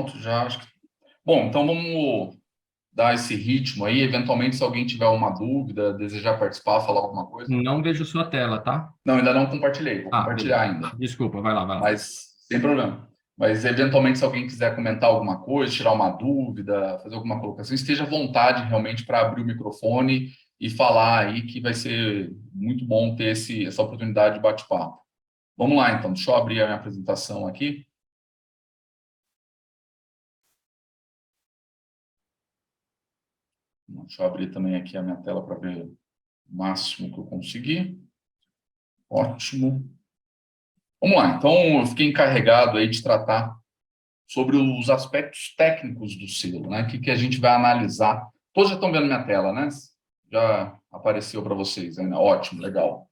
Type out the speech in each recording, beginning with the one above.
Pronto, já acho que... Bom, então vamos dar esse ritmo aí. Eventualmente, se alguém tiver uma dúvida, desejar participar, falar alguma coisa. Não vejo sua tela, tá? Não, ainda não compartilhei, vou compartilhar Beleza. ainda, Desculpa, vai lá, vai lá. mas sem problema. Mas, eventualmente, se alguém quiser comentar alguma coisa, tirar uma dúvida, fazer alguma colocação, esteja à vontade realmente para abrir o microfone e falar aí, que vai ser muito bom ter essa oportunidade de bate-papo. Vamos lá, então. Deixa eu abrir a minha apresentação aqui. Deixa eu abrir também aqui a minha tela para ver o máximo que eu conseguir. Ótimo. Vamos lá. Então, eu fiquei encarregado aí de tratar sobre os aspectos técnicos do selo, né? O que a gente vai analisar. Todos já estão vendo minha tela, né? Já apareceu para vocês, né? Ótimo, legal.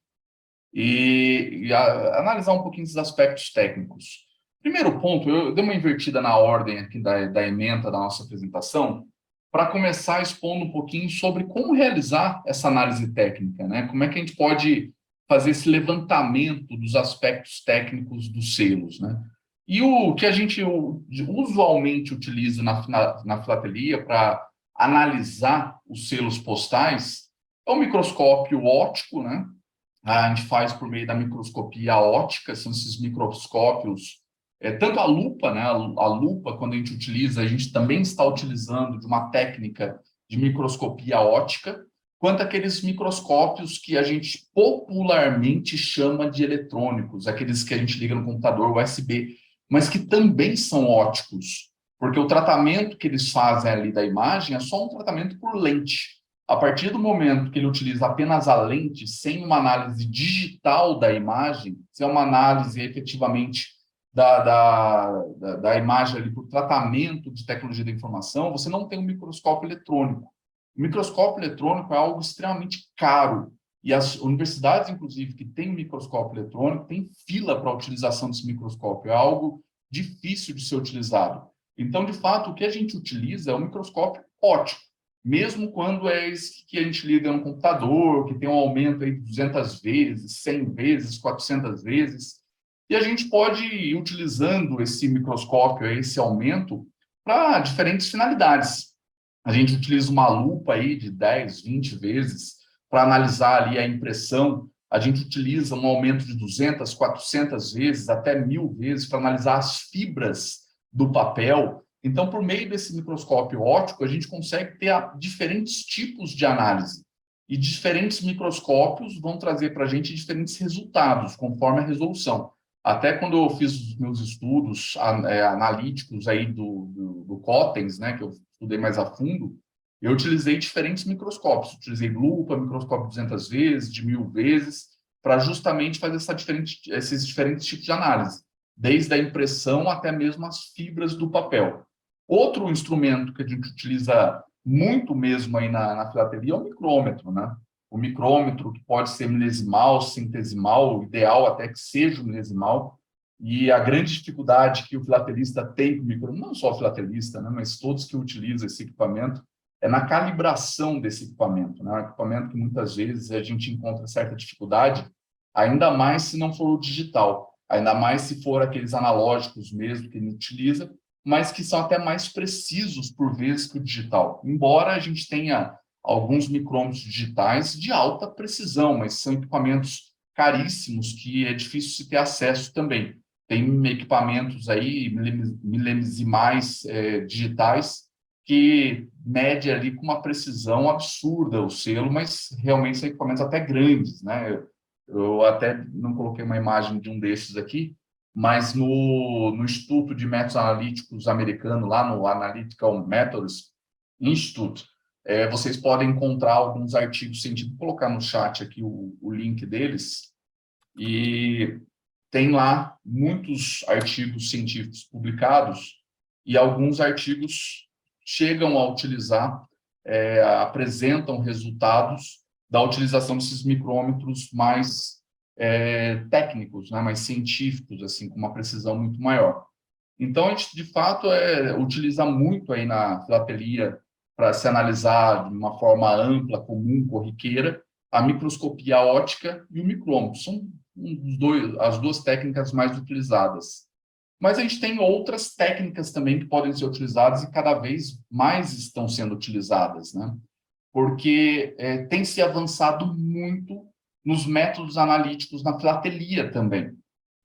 Analisar um pouquinho esses aspectos técnicos. Primeiro ponto, eu dei uma invertida na ordem aqui da ementa da nossa apresentação, para começar expondo um pouquinho sobre como realizar essa análise técnica, né? Como é que a gente pode fazer esse levantamento dos aspectos técnicos dos selos, né? E o que a gente usualmente utiliza na filatelia para analisar os selos postais é o microscópio óptico, né? A gente faz por meio da microscopia óptica, são esses microscópios, tanto a lupa, né? A lupa, quando a gente utiliza, a gente também está utilizando de uma técnica de microscopia óptica, quanto aqueles microscópios que a gente popularmente chama de eletrônicos, aqueles que a gente liga no computador USB, mas que também são ópticos, porque o tratamento que eles fazem ali da imagem é só um tratamento por lente. A partir do momento que ele utiliza apenas a lente, sem uma análise digital da imagem, sem uma análise efetivamente da imagem ali por tratamento de tecnologia da informação, você não tem um microscópio eletrônico. O microscópio eletrônico é algo extremamente caro, e as universidades, inclusive, que têm microscópio eletrônico, têm fila para a utilização desse microscópio, é algo difícil de ser utilizado. Então, de fato, o que a gente utiliza é o microscópio óptico, mesmo quando é esse que a gente liga no computador, que tem um aumento aí de 200 vezes, 100 vezes, 400 vezes, e a gente pode ir utilizando esse microscópio, esse aumento, para diferentes finalidades. A gente utiliza uma lupa aí de 10, 20 vezes para analisar ali a impressão. A gente utiliza um aumento de 200, 400 vezes, até 1000 vezes, para analisar as fibras do papel. Então, por meio desse microscópio óptico, a gente consegue ter diferentes tipos de análise. E diferentes microscópios vão trazer para a gente diferentes resultados, conforme a resolução. Até quando eu fiz os meus estudos analíticos aí do Cottens, né, que eu estudei mais a fundo, eu utilizei diferentes microscópios. Utilizei lupa, microscópio 200 vezes, de 1000 vezes, para justamente fazer esses diferentes tipos de análise, desde a impressão até mesmo as fibras do papel. Outro instrumento que a gente utiliza muito mesmo aí na filatelia é o micrômetro, né? O micrômetro, que pode ser milesimal, centesimal, o ideal até que seja o milesimal. E a grande dificuldade que o filatelista tem com o micrômetro, não só o filatelista, né, mas todos que utilizam esse equipamento, é na calibração desse equipamento, né? Um equipamento que muitas vezes a gente encontra certa dificuldade, ainda mais se não for o digital, ainda mais se for aqueles analógicos mesmo que a gente utiliza, mas que são até mais precisos por vezes que o digital. Embora a gente tenha alguns micrômetros digitais de alta precisão, mas são equipamentos caríssimos que é difícil se ter acesso também. Tem equipamentos aí, milesimais digitais, que mede ali com uma precisão absurda o selo, mas realmente são equipamentos até grandes, né? Eu até não coloquei uma imagem de um desses aqui, mas no Instituto de Métodos Analíticos americano, lá no Analytical Methods Institute, vocês podem encontrar alguns artigos científicos, vou colocar no chat aqui o link deles, e tem lá muitos artigos científicos publicados, e alguns artigos chegam a utilizar, apresentam resultados da utilização desses micrômetros mais técnicos, né, mais científicos, assim, com uma precisão muito maior. Então, a gente, de fato, utiliza muito aí na filatelia para se analisar de uma forma ampla, comum, corriqueira, a microscopia óptica e o micrômetro. São as duas técnicas mais utilizadas. Mas a gente tem outras técnicas também que podem ser utilizadas e cada vez mais estão sendo utilizadas, né? Porque tem se avançado muito nos métodos analíticos na filatelia também. O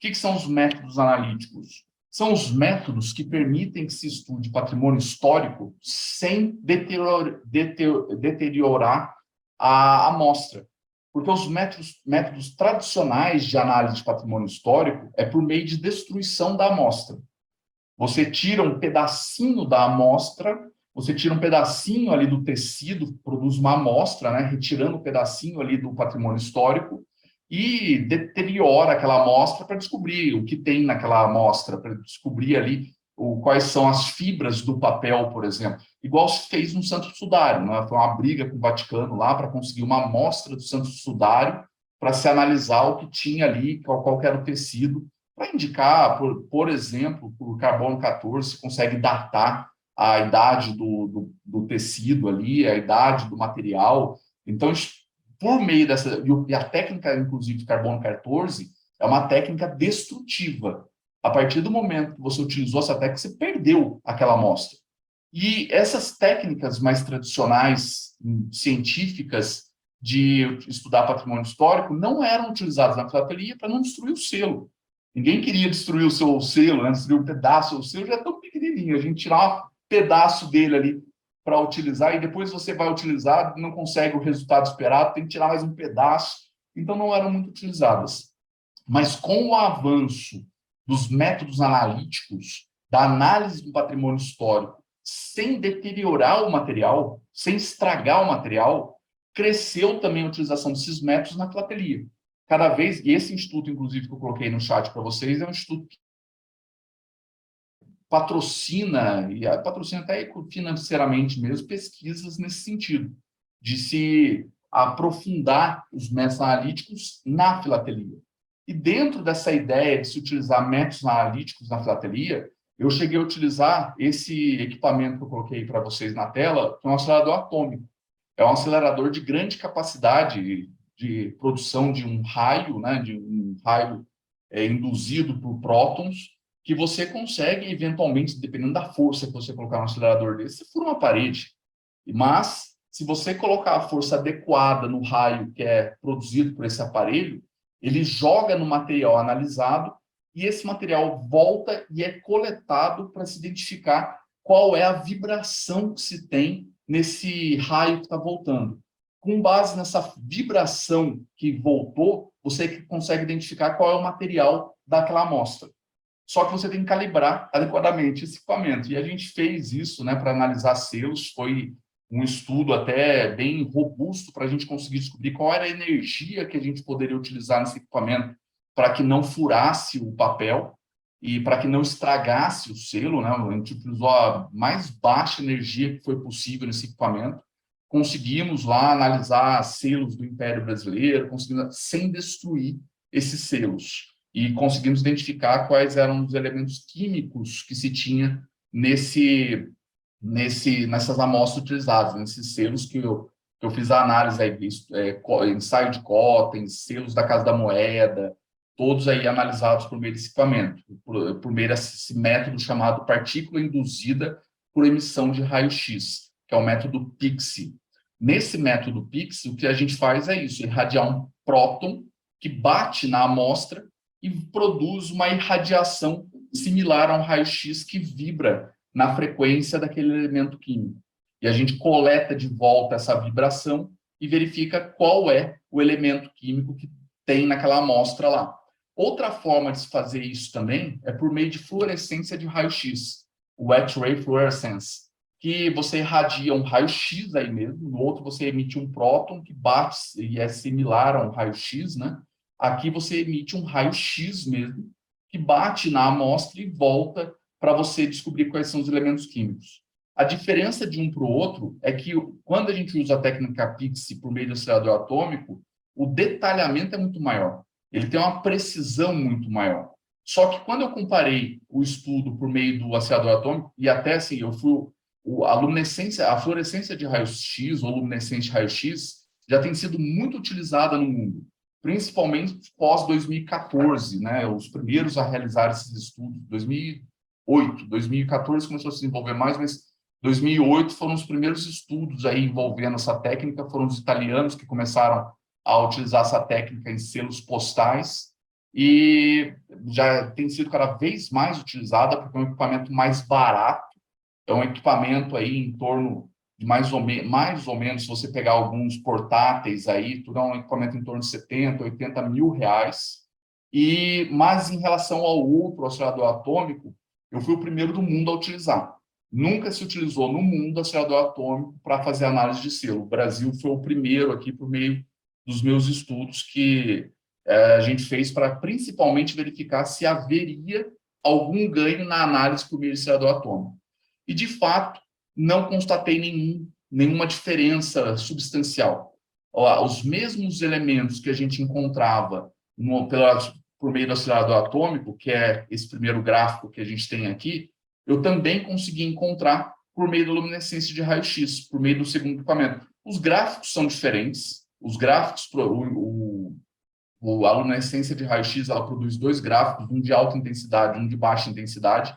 que são os métodos analíticos? São os métodos que permitem que se estude patrimônio histórico sem deteriorar a amostra. Porque os métodos tradicionais de análise de patrimônio histórico é por meio de destruição da amostra. Você tira um pedacinho da amostra, você tira um pedacinho ali do tecido, produz uma amostra, né, retirando um pedacinho ali do patrimônio histórico e deteriora aquela amostra para descobrir o que tem naquela amostra, para descobrir ali quais são as fibras do papel, por exemplo. Igual se fez no Santo Sudário, né? Foi uma briga com o Vaticano lá para conseguir uma amostra do Santo Sudário para se analisar o que tinha ali, qual era o tecido, para indicar, por exemplo, por carbono 14, se consegue datar a idade do tecido ali, a idade do material. Então, por meio dessa... E a técnica, inclusive, de carbono 14 é uma técnica destrutiva. A partir do momento que você utilizou essa técnica, você perdeu aquela amostra. E essas técnicas mais tradicionais, científicas, de estudar patrimônio histórico, não eram utilizadas na filatelia para não destruir o selo. Ninguém queria destruir o seu selo, né? Destruir um pedaço. O selo já é tão pequenininho, a gente tirar um pedaço dele ali para utilizar, e depois você vai utilizar, não consegue o resultado esperado, tem que tirar mais um pedaço. Então, não eram muito utilizadas. Mas com o avanço dos métodos analíticos, da análise do patrimônio histórico, sem deteriorar o material, sem estragar o material, cresceu também a utilização desses métodos na filatelia. Cada vez, e esse instituto, inclusive, que eu coloquei no chat para vocês, é um instituto que patrocina, e patrocina até financeiramente mesmo, pesquisas nesse sentido, de se aprofundar os métodos analíticos na filatelia. E dentro dessa ideia de se utilizar métodos analíticos na filatelia, eu cheguei a utilizar esse equipamento que eu coloquei para vocês na tela, que é um acelerador atômico. É um acelerador de grande capacidade de produção de um raio, né, de um raio induzido por prótons, que você consegue, eventualmente, dependendo da força que você colocar no acelerador desse, você fura uma parede. Mas, se você colocar a força adequada no raio que é produzido por esse aparelho, ele joga no material analisado e esse material volta e é coletado para se identificar qual é a vibração que se tem nesse raio que está voltando. Com base nessa vibração que voltou, você consegue identificar qual é o material daquela amostra. Só que você tem que calibrar adequadamente esse equipamento. E a gente fez isso, né, para analisar selos. Foi um estudo até bem robusto para a gente conseguir descobrir qual era a energia que a gente poderia utilizar nesse equipamento para que não furasse o papel e para que não estragasse o selo, né? A gente utilizou a mais baixa energia que foi possível nesse equipamento. Conseguimos lá analisar selos do Império Brasileiro, conseguimos, sem destruir esses selos. E conseguimos identificar quais eram os elementos químicos que se tinha nessas amostras utilizadas, nesses selos que eu fiz a análise, aí, ensaio de Cotten, selos da Casa da Moeda, todos aí analisados por meio desse equipamento, por meio desse método chamado partícula induzida por emissão de raio-x, que é o método PIXI. Nesse método PIXI, o que a gente faz é isso, irradiar um próton que bate na amostra e produz uma irradiação similar a um raio-x que vibra na frequência daquele elemento químico. E a gente coleta de volta essa vibração e verifica qual é o elemento químico que tem naquela amostra lá. Outra forma de se fazer isso também é por meio de fluorescência de raio-x, o wet ray fluorescence, que você irradia um raio-x aí mesmo, no outro você emite um próton que bate e é similar a um raio-x, né? Aqui você emite um raio-x mesmo, que bate na amostra e volta para você descobrir quais são os elementos químicos. A diferença de um para o outro é que, quando a gente usa a técnica PIXI por meio do acelerador atômico, o detalhamento é muito maior. Ele tem uma precisão muito maior. Só que, quando eu comparei o estudo por meio do acelerador atômico, e até assim, a fluorescência de raio-x, ou luminescência de raio-x, já tem sido muito utilizada no mundo. principalmente pós-2014, né? Os primeiros a realizar esses estudos, 2008, 2014 começou a se desenvolver mais, mas 2008 foram os primeiros estudos aí envolvendo essa técnica, foram os italianos que começaram a utilizar essa técnica em selos postais, e já tem sido cada vez mais utilizada porque é um equipamento mais barato, é um equipamento aí em torno de mais ou menos, se você pegar alguns portáteis aí, tudo é um equipamento em torno de 70, 80 mil reais. Mas em relação ao outro acelerador atômico, eu fui o primeiro do mundo a utilizar. Nunca se utilizou no mundo acelerador atômico para fazer análise de selo. O Brasil foi o primeiro aqui por meio dos meus estudos que a gente fez para principalmente verificar se haveria algum ganho na análise por meio de acelerador atômico. E, de fato, não constatei nenhuma diferença substancial. Os mesmos elementos que a gente encontrava por meio do acelerador atômico, que é esse primeiro gráfico que a gente tem aqui, eu também consegui encontrar por meio da luminescência de raio-x, por meio do segundo equipamento. Os gráficos são diferentes. Os gráficos, a luminescência de raio-x, ela produz dois gráficos, um de alta intensidade e um de baixa intensidade.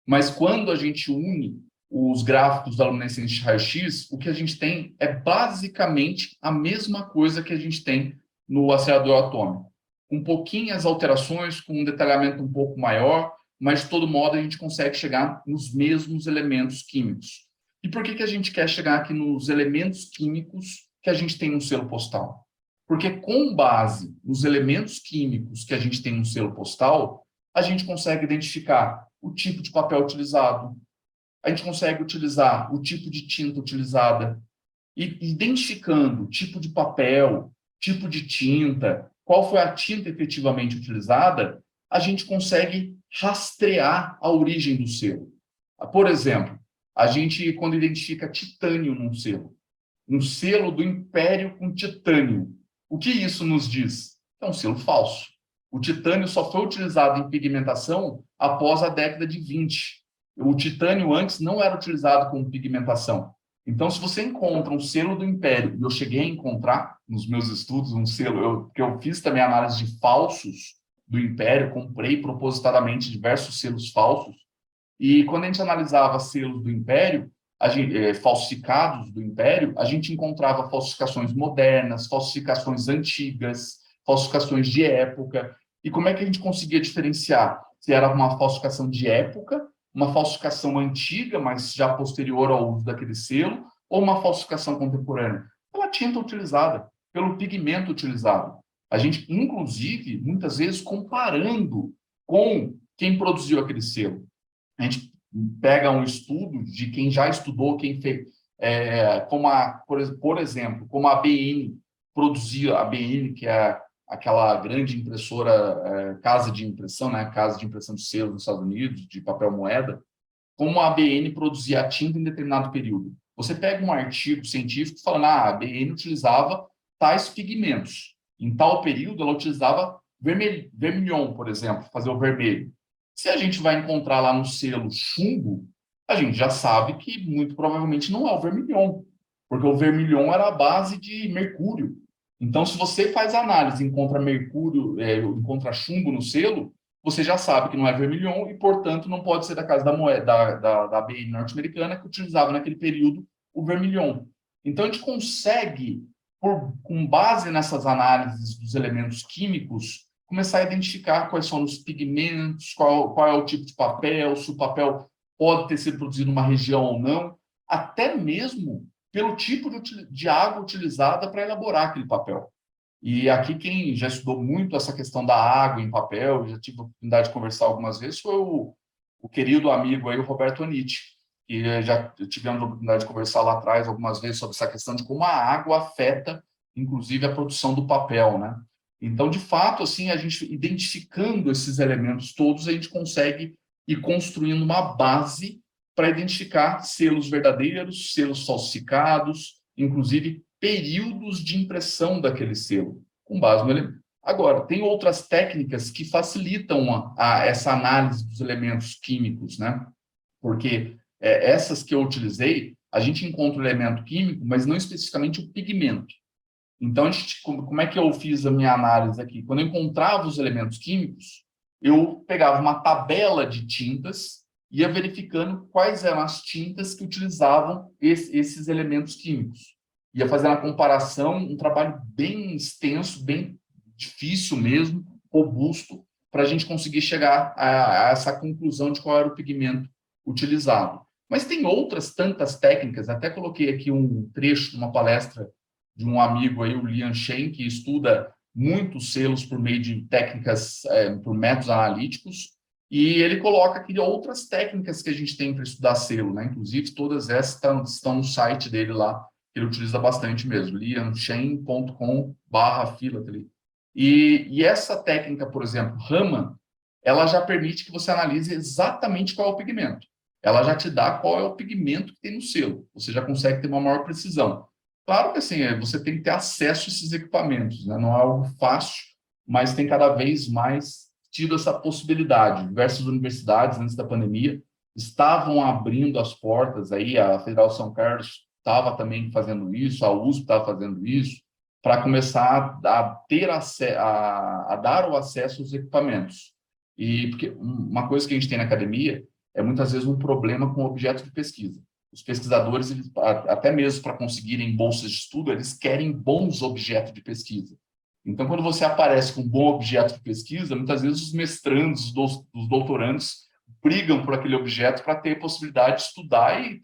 Mas quando a gente une os gráficos da luminescência de raio-x, o que a gente tem é basicamente a mesma coisa que a gente tem no acelerador atômico. Com pouquinhas alterações, com um detalhamento um pouco maior, mas, de todo modo, a gente consegue chegar nos mesmos elementos químicos. E por que a gente quer chegar aqui nos elementos químicos que a gente tem no selo postal? Porque, com base nos elementos químicos que a gente tem no selo postal, a gente consegue identificar o tipo de papel utilizado, a gente consegue utilizar o tipo de tinta utilizada, e identificando tipo de papel, tipo de tinta, qual foi a tinta efetivamente utilizada, a gente consegue rastrear a origem do selo. Por exemplo, a gente, quando identifica titânio num selo, um selo do Império com titânio, o que isso nos diz? É um selo falso. O titânio só foi utilizado em pigmentação após a década de 20. O titânio antes não era utilizado como pigmentação. Então, se você encontra um selo do Império, e eu cheguei a encontrar nos meus estudos um selo, porque eu fiz também análise de falsos do Império, comprei propositadamente diversos selos falsos, e quando a gente analisava selos do Império, falsificados do Império, a gente encontrava falsificações modernas, falsificações antigas, falsificações de época. E como é que a gente conseguia diferenciar se era uma falsificação de época, uma falsificação antiga, mas já posterior ao uso daquele selo, ou uma falsificação contemporânea? Pela tinta utilizada, pelo pigmento utilizado. A gente, inclusive, muitas vezes comparando com quem produziu aquele selo. A gente pega um estudo de quem já estudou, quem fez, por exemplo, como a ABN produzia, a ABN, que é aquela grande impressora, casa de impressão, né, casa de impressão de selos nos Estados Unidos, de papel moeda, como a ABN produzia a tinta em determinado período. Você pega um artigo científico falando, a ABN utilizava tais pigmentos. Em tal período, ela utilizava vermilhon, por exemplo, fazer o vermelho. Se a gente vai encontrar lá no selo chumbo, a gente já sabe que muito provavelmente não é o vermilhon, porque o vermilhon era a base de mercúrio. Então, se você faz análise e encontra mercúrio, encontra chumbo no selo, você já sabe que não é vermilhon e, portanto, não pode ser da casa da moeda da ABN norte-americana que utilizava naquele período o vermilhon. Então, a gente consegue, com base nessas análises dos elementos químicos, começar a identificar quais são os pigmentos, qual é o tipo de papel, se o papel pode ter sido produzido numa região ou não, até mesmo pelo tipo de água utilizada para elaborar aquele papel. E aqui quem já estudou muito essa questão da água em papel, já tive a oportunidade de conversar algumas vezes, foi o querido amigo aí, o Roberto Anitti, que já tivemos a oportunidade de conversar lá atrás algumas vezes sobre essa questão de como a água afeta, inclusive, a produção do papel, né? Então, de fato, assim, a gente identificando esses elementos todos, a gente consegue ir construindo uma base para identificar selos verdadeiros, selos falsificados, inclusive períodos de impressão daquele selo, com base no elemento. Agora, tem outras técnicas que facilitam essa análise dos elementos químicos, né? Porque essas que eu utilizei, a gente encontra o elemento químico, mas não especificamente o pigmento. Então, como é que eu fiz a minha análise aqui? Quando eu encontrava os elementos químicos, eu pegava uma tabela de tintas, ia verificando quais eram as tintas que utilizavam esses elementos químicos. Ia fazendo a comparação, um trabalho bem extenso, bem difícil mesmo, robusto, para a gente conseguir chegar a essa conclusão de qual era o pigmento utilizado. Mas tem outras tantas técnicas, até coloquei aqui um trecho de uma palestra de um amigo aí, o Lian Shen, que estuda muitos selos por meio de técnicas, por métodos analíticos, e ele coloca aqui outras técnicas que a gente tem para estudar selo, né? Inclusive, todas essas estão no site dele lá, que ele utiliza bastante mesmo, lianshen.com/philately. E essa técnica, por exemplo, Raman, ela já permite que você analise exatamente qual é o pigmento. Ela já te dá qual é o pigmento que tem no selo. Você já consegue ter uma maior precisão. Claro que assim, você tem que ter acesso a esses equipamentos, né? Não é algo fácil, mas tem cada vez mais tido essa possibilidade. Diversas universidades, antes da pandemia, estavam abrindo as portas, aí a Federal São Carlos estava também fazendo isso, a USP estava fazendo isso, para começar a ter a dar o acesso aos equipamentos. E porque uma coisa que a gente tem na academia é muitas vezes um problema com objeto de pesquisa. Os pesquisadores, até mesmo para conseguirem bolsas de estudo, eles querem bons objetos de pesquisa. Então, quando você aparece com um bom objeto de pesquisa, muitas vezes os mestrandos, os doutorandos, brigam por aquele objeto para ter a possibilidade de estudar e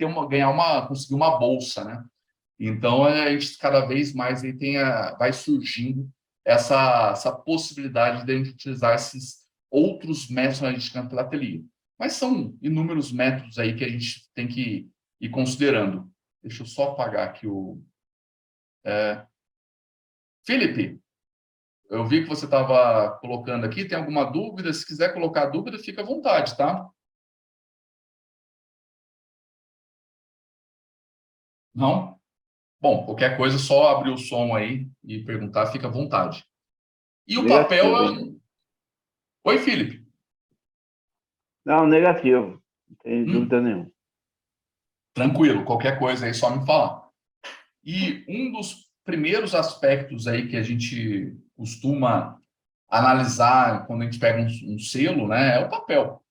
conseguir uma bolsa, né? Então, a gente cada vez mais aí vai surgindo essa possibilidade de a gente utilizar esses outros métodos analíticos na filatelia. Mas são inúmeros métodos aí que a gente tem que ir considerando. Deixa eu só apagar aqui o... Felipe, eu vi que você estava colocando aqui, tem alguma dúvida? Se quiser colocar dúvida, fica à vontade, tá? Não? Bom, qualquer coisa, só abrir o som aí e perguntar, fica à vontade. E o papel... Oi, Felipe. Não, negativo. Não tem dúvida nenhuma. Tranquilo, qualquer coisa aí, só me falar. E um dos primeiros aspectos aí que a gente costuma analisar quando a gente pega um selo, né, é o papel.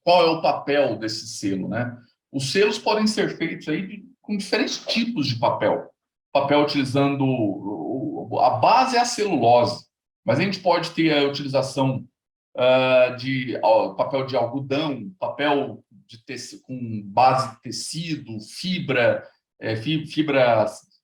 Qual é o papel desse selo, né? Os selos podem ser feitos aí com diferentes tipos de papel. Papel utilizando a base é a celulose, mas a gente pode ter a utilização de papel de algodão, papel de com base de tecido, fibra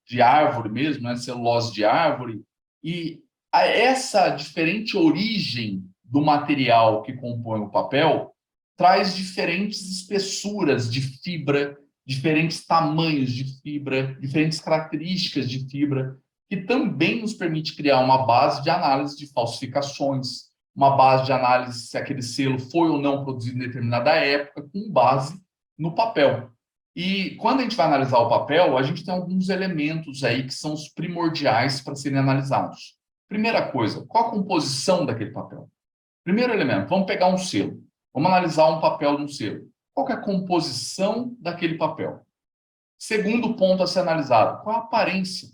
de árvore mesmo, né? Celulose de árvore. E essa diferente origem do material que compõe o papel traz diferentes espessuras de fibra, diferentes tamanhos de fibra, diferentes características de fibra, que também nos permite criar uma base de análise de falsificações, uma base de análise se aquele selo foi ou não produzido em determinada época, com base no papel. E quando a gente vai analisar o papel, a gente tem alguns elementos aí que são os primordiais para serem analisados. Primeira coisa, qual a composição daquele papel? Primeiro elemento, vamos pegar um selo. Vamos analisar um papel de um selo. Qual é a composição daquele papel? Segundo ponto a ser analisado, qual a aparência?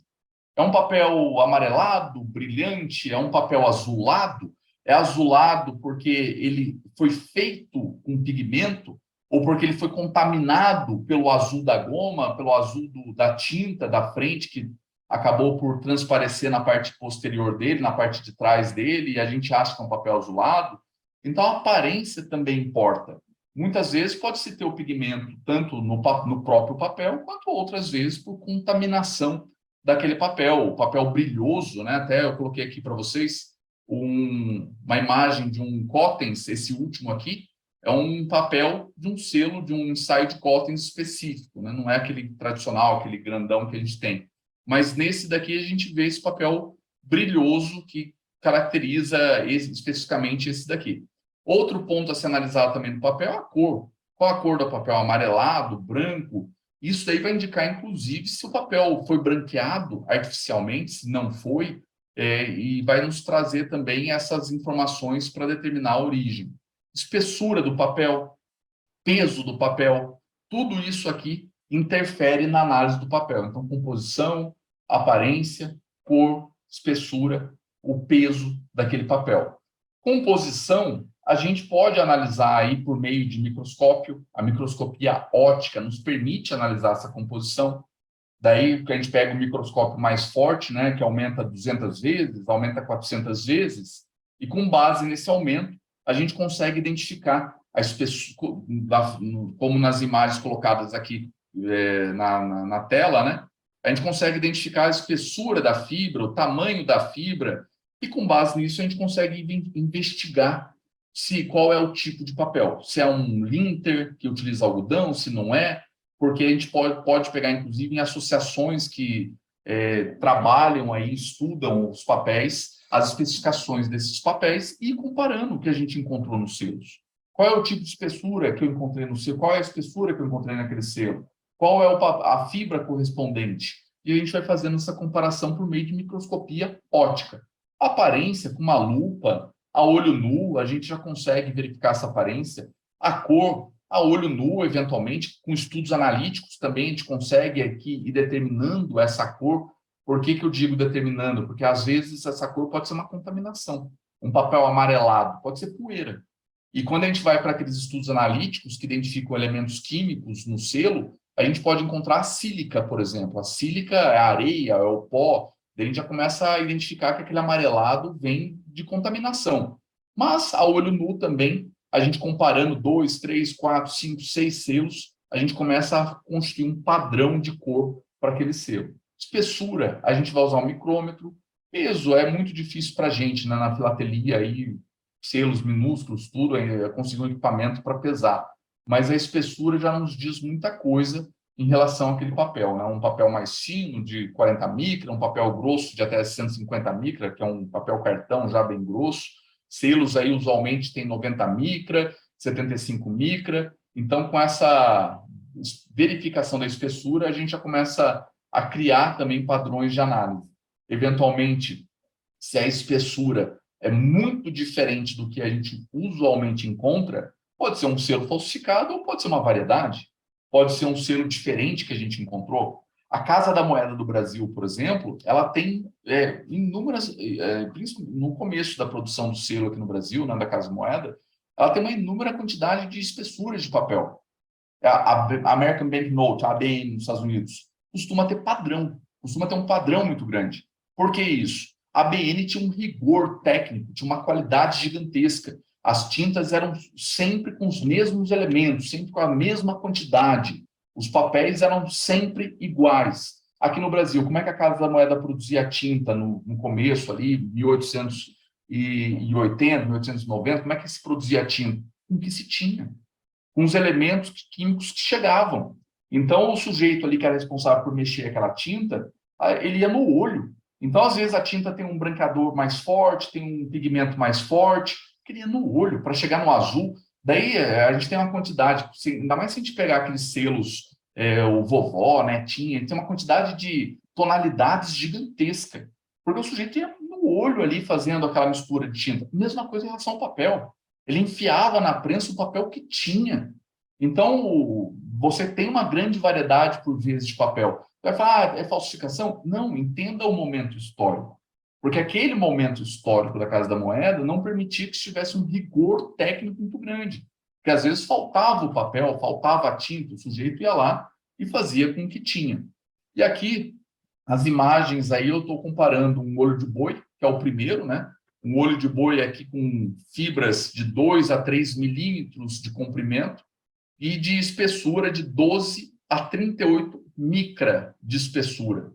É um papel amarelado, brilhante? É um papel azulado? É azulado porque ele foi feito com pigmento ou porque ele foi contaminado pelo azul da goma, pelo azul da tinta da frente, que acabou por transparecer na parte posterior dele, na parte de trás dele, e a gente acha que é um papel azulado? Então, a aparência também importa. Muitas vezes pode-se ter o pigmento tanto no próprio papel, quanto outras vezes por contaminação daquele papel, o papel brilhoso, né? Até eu coloquei aqui para vocês uma imagem de um Cottens, esse último aqui, é um papel de um selo, de um ensaio de Cottens específico, né? Não é aquele tradicional, aquele grandão que a gente tem. Mas nesse daqui a gente vê esse papel brilhoso que caracteriza especificamente esse daqui. Outro ponto a se analisar também no papel é a cor. Qual a cor do papel? Amarelado, branco? Isso daí vai indicar, inclusive, se o papel foi branqueado artificialmente, se não foi, e vai nos trazer também essas informações para determinar a origem. Espessura do papel, peso do papel, tudo isso aqui interfere na análise do papel. Então, composição, aparência, cor espessura, o peso daquele papel. Composição, a gente pode analisar aí por meio de microscópio. A microscopia óptica nos permite analisar essa composição. Daí que a gente pega o microscópio mais forte, né, que aumenta 200 vezes, aumenta 400 vezes, e com base nesse aumento, a gente consegue identificar a espessura, como nas imagens colocadas aqui na tela, né? A gente consegue identificar a espessura da fibra, o tamanho da fibra, e com base nisso a gente consegue investigar qual é o tipo de papel. Se é um linter que utiliza algodão, se não é, porque a gente pode pegar, inclusive, em associações que trabalham aí, estudam os papéis, as especificações desses papéis e comparando o que a gente encontrou nos selos. Qual é o tipo de espessura que eu encontrei no selo? Qual é a espessura que eu encontrei naquele selo? Qual é a fibra correspondente? E a gente vai fazendo essa comparação por meio de microscopia óptica. A aparência, com uma lupa, a olho nu, a gente já consegue verificar essa aparência. A cor, a olho nu, eventualmente, com estudos analíticos também, a gente consegue aqui ir determinando essa cor. Por que eu digo determinando? Porque, às vezes, essa cor pode ser uma contaminação. Um papel amarelado pode ser poeira. E quando a gente vai para aqueles estudos analíticos que identificam elementos químicos no selo, a gente pode encontrar a sílica, por exemplo. A sílica é a areia, é o pó. Daí a gente já começa a identificar que aquele amarelado vem de contaminação. Mas, a olho nu também, a gente comparando 2, 3, 4, 5, 6 selos, a gente começa a construir um padrão de cor para aquele selo. Espessura, a gente vai usar um micrômetro. Peso é muito difícil para a gente, né? Na filatelia, aí, selos minúsculos, tudo, conseguir um equipamento para pesar. Mas a espessura já nos diz muita coisa em relação àquele papel, né? Um papel mais fino, de 40 micra, um papel grosso de até 150 micra, que é um papel cartão já bem grosso. Selos aí usualmente tem 90 micra, 75 micra. Então, com essa verificação da espessura, a gente já começa a criar também padrões de análise. Eventualmente, se a espessura é muito diferente do que a gente usualmente encontra, pode ser um selo falsificado ou pode ser uma variedade. Pode ser um selo diferente que a gente encontrou. A Casa da Moeda do Brasil, por exemplo, ela tem inúmeras, no começo da produção do selo aqui no Brasil, né, da Casa da Moeda, ela tem uma inúmera quantidade de espessuras de papel. A American Banknote, a ABN nos Estados Unidos, costuma ter padrão, costuma ter um padrão muito grande. Por que isso? A ABN tinha um rigor técnico, tinha uma qualidade gigantesca. As tintas eram sempre com os mesmos elementos, sempre com a mesma quantidade. Os papéis eram sempre iguais. Aqui no Brasil, como é que a Casa da Moeda produzia tinta no começo, ali, 1880, 1890? Como é que se produzia tinta? Com o que se tinha. Com os elementos químicos que chegavam. Então, o sujeito ali que era responsável por mexer aquela tinta, ele ia no olho. Então, às vezes, a tinta tem um branqueador mais forte, tem um pigmento mais forte, queria no olho, para chegar no azul. Daí, a gente tem uma quantidade, ainda mais se a gente pegar aqueles selos, o vovó, netinha, tem uma quantidade de tonalidades gigantesca, porque o sujeito ia no olho ali fazendo aquela mistura de tinta. Mesma coisa em relação ao papel. Ele enfiava na prensa o papel que tinha. Então, você tem uma grande variedade, por vezes, de papel. Vai falar, é falsificação? Não, entenda o momento histórico. Porque aquele momento histórico da Casa da Moeda não permitia que tivesse um rigor técnico muito grande. Porque, às vezes, faltava o papel, faltava a tinta, o sujeito ia lá e fazia com o que tinha. E aqui, as imagens aí, eu estou comparando um olho de boi, que é o primeiro, né? Um olho de boi aqui com fibras de 2 a 3 milímetros de comprimento e de espessura de 12 a 38 micra de espessura.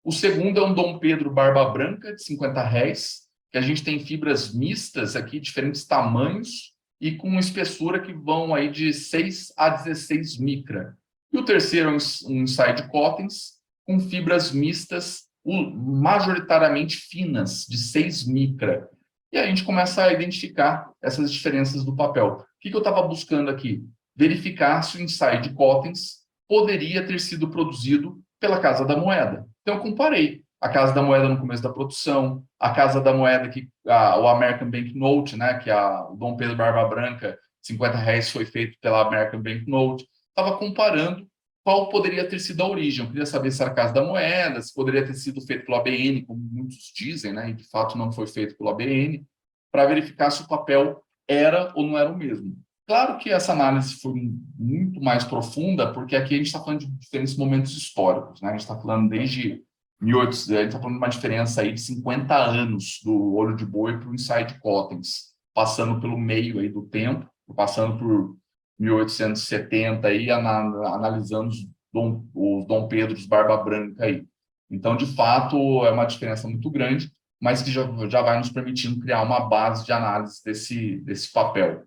O segundo é um Dom Pedro Barba Branca, de 50 réis, que a gente tem fibras mistas aqui, diferentes tamanhos, e com espessura que vão aí de 6 a 16 micra. E o terceiro é um Inside Cottons, com fibras mistas, majoritariamente finas, de 6 micra. E a gente começa a identificar essas diferenças do papel. O que eu estava buscando aqui? Verificar se o Inside Cottons poderia ter sido produzido pela Casa da Moeda. Então, eu comparei a Casa da Moeda no começo da produção, a Casa da Moeda, o American Banknote, né, que o Dom Pedro Barba Branca, 50 réis, foi feito pela American Banknote. Estava comparando qual poderia ter sido a origem. Eu queria saber se era a Casa da Moeda, se poderia ter sido feito pelo ABN, como muitos dizem, né? E de fato não foi feito pelo ABN, para verificar se o papel era ou não era o mesmo. Claro que essa análise foi muito mais profunda, porque aqui a gente está falando de diferentes momentos históricos, né? A gente está falando desde 1800, a gente está falando de uma diferença aí de 50 anos do olho de boi para o ensaio de Cottens, passando pelo meio aí do tempo, passando por 1870 aí, analisando os Dom Pedros Barba Branca aí. Então, de fato, é uma diferença muito grande, mas que já vai nos permitindo criar uma base de análise desse papel.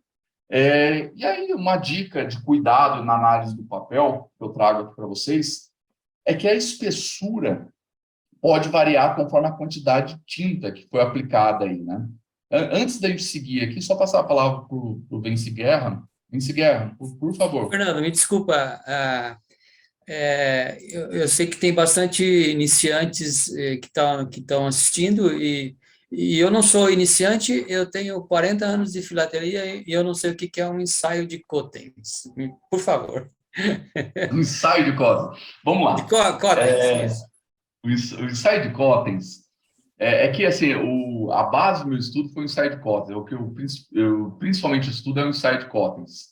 E aí, uma dica de cuidado na análise do papel que eu trago aqui para vocês é que a espessura pode variar conforme a quantidade de tinta que foi aplicada aí, né? Antes da gente seguir aqui, só passar a palavra para o Vence Guerra. Vence Guerra, por favor. Fernando, me desculpa, eu sei que tem bastante iniciantes que estão assistindo e eu não sou iniciante, eu tenho 40 anos de filatelia e eu não sei o que é um ensaio de Cottens. Por favor. Um ensaio de Cottens. Vamos lá. De Cottens, o ensaio de Cottens que assim, a base do meu estudo foi o ensaio de Cottens. O que eu principalmente estudo é o ensaio de Cottens.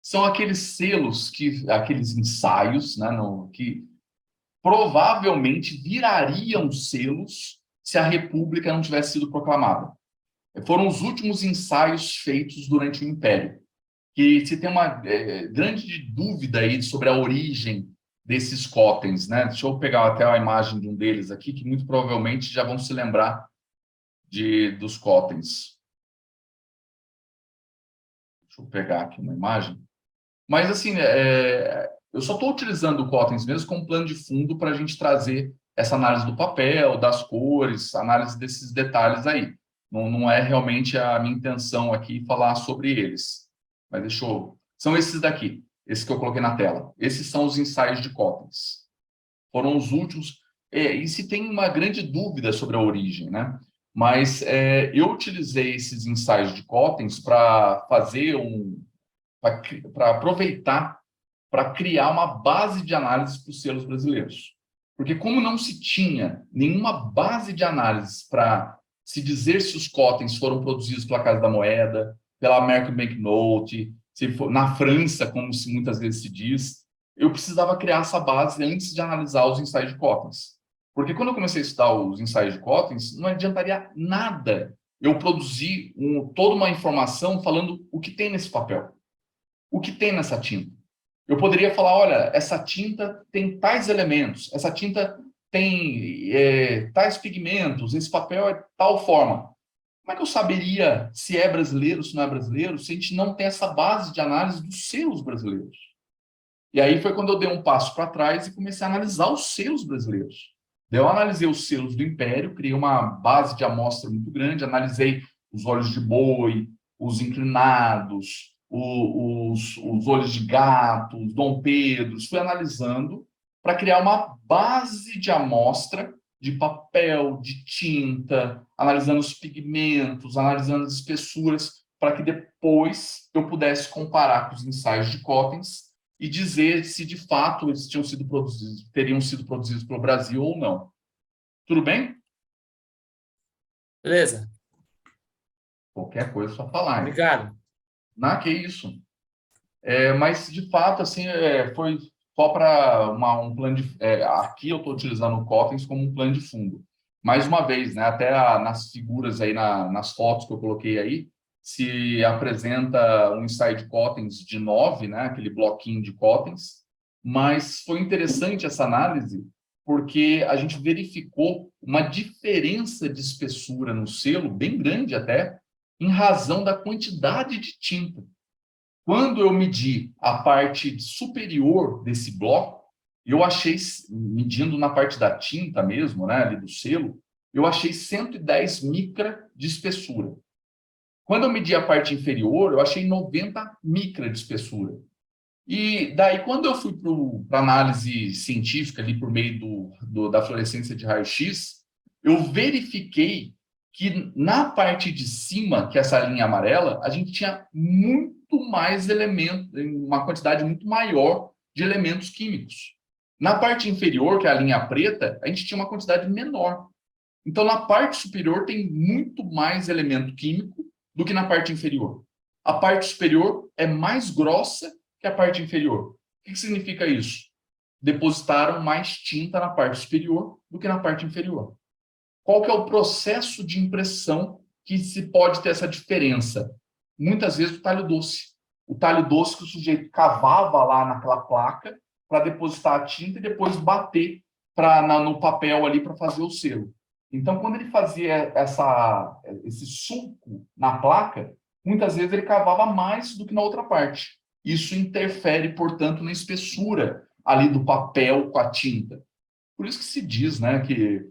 São aqueles selos, aqueles ensaios, né, que provavelmente virariam selos se a República não tivesse sido proclamada. Foram os últimos ensaios feitos durante o Império. Que se tem uma grande dúvida aí sobre a origem desses Cottens, né? Deixa eu pegar até a imagem de um deles aqui, que muito provavelmente já vão se lembrar dos Cottens. Deixa eu pegar aqui uma imagem. Mas, assim, eu só estou utilizando o Cottens mesmo como plano de fundo para a gente trazer essa análise do papel, das cores, análise desses detalhes aí. Não é realmente a minha intenção aqui falar sobre eles. Mas são esses daqui, esses que eu coloquei na tela. Esses são os ensaios de Cottens. Foram os últimos. E se tem uma grande dúvida sobre a origem, né? Mas eu utilizei esses ensaios de Cottens para fazer para aproveitar, para criar uma base de análise para os selos brasileiros. Porque como não se tinha nenhuma base de análise para se dizer se os Cottens foram produzidos pela Casa da Moeda, pela American Banknote, na França, como muitas vezes se diz, eu precisava criar essa base antes de analisar os ensaios de Cottens. Porque quando eu comecei a estudar os ensaios de Cottens, não adiantaria nada eu produzir toda uma informação falando o que tem nesse papel, o que tem nessa tinta. Eu poderia falar, olha, essa tinta tem tais elementos, essa tinta tem tais pigmentos, esse papel é tal forma. Como é que eu saberia se é brasileiro, se não é brasileiro, se a gente não tem essa base de análise dos selos brasileiros? E aí foi quando eu dei um passo para trás e comecei a analisar os selos brasileiros. Daí eu analisei os selos do Império, criei uma base de amostra muito grande, analisei os olhos de boi, os inclinados, os olhos de gato, os Dom Pedros, fui analisando para criar uma base de amostra de papel, de tinta, analisando os pigmentos, analisando as espessuras, para que depois eu pudesse comparar com os ensaios de Cottens e dizer se de fato eles teriam sido produzidos pelo Brasil ou não. Tudo bem? Beleza. Qualquer coisa é só falar. Obrigado. Que isso. Mas, de fato, assim, foi só para um plano de... aqui eu estou utilizando o Cottens como um plano de fundo. Mais uma vez, né, até nas figuras aí, nas fotos que eu coloquei aí, se apresenta um ensaio de Cottens de 9, né, aquele bloquinho de Cottens, mas foi interessante essa análise porque a gente verificou uma diferença de espessura no selo, bem grande até, em razão da quantidade de tinta. Quando eu medi a parte superior desse bloco, eu achei, medindo na parte da tinta mesmo, né, ali do selo, eu achei 110 micra de espessura. Quando eu medi a parte inferior, eu achei 90 micra de espessura. E daí, quando eu fui para análise científica, ali por meio da fluorescência de raio-x, eu verifiquei que na parte de cima, que é essa linha amarela, a gente tinha muito mais elementos, uma quantidade muito maior de elementos químicos. Na parte inferior, que é a linha preta, a gente tinha uma quantidade menor. Então, na parte superior tem muito mais elemento químico do que na parte inferior. A parte superior é mais grossa que a parte inferior. O que significa isso? Depositaram mais tinta na parte superior do que na parte inferior. Qual que é o processo de impressão que se pode ter essa diferença? Muitas vezes o talho doce. O talho doce que o sujeito cavava lá naquela placa para depositar a tinta e depois bater no papel ali para fazer o selo. Então, quando ele fazia esse sulco na placa, muitas vezes ele cavava mais do que na outra parte. Isso interfere, portanto, na espessura ali do papel com a tinta. Por isso que se diz, né, que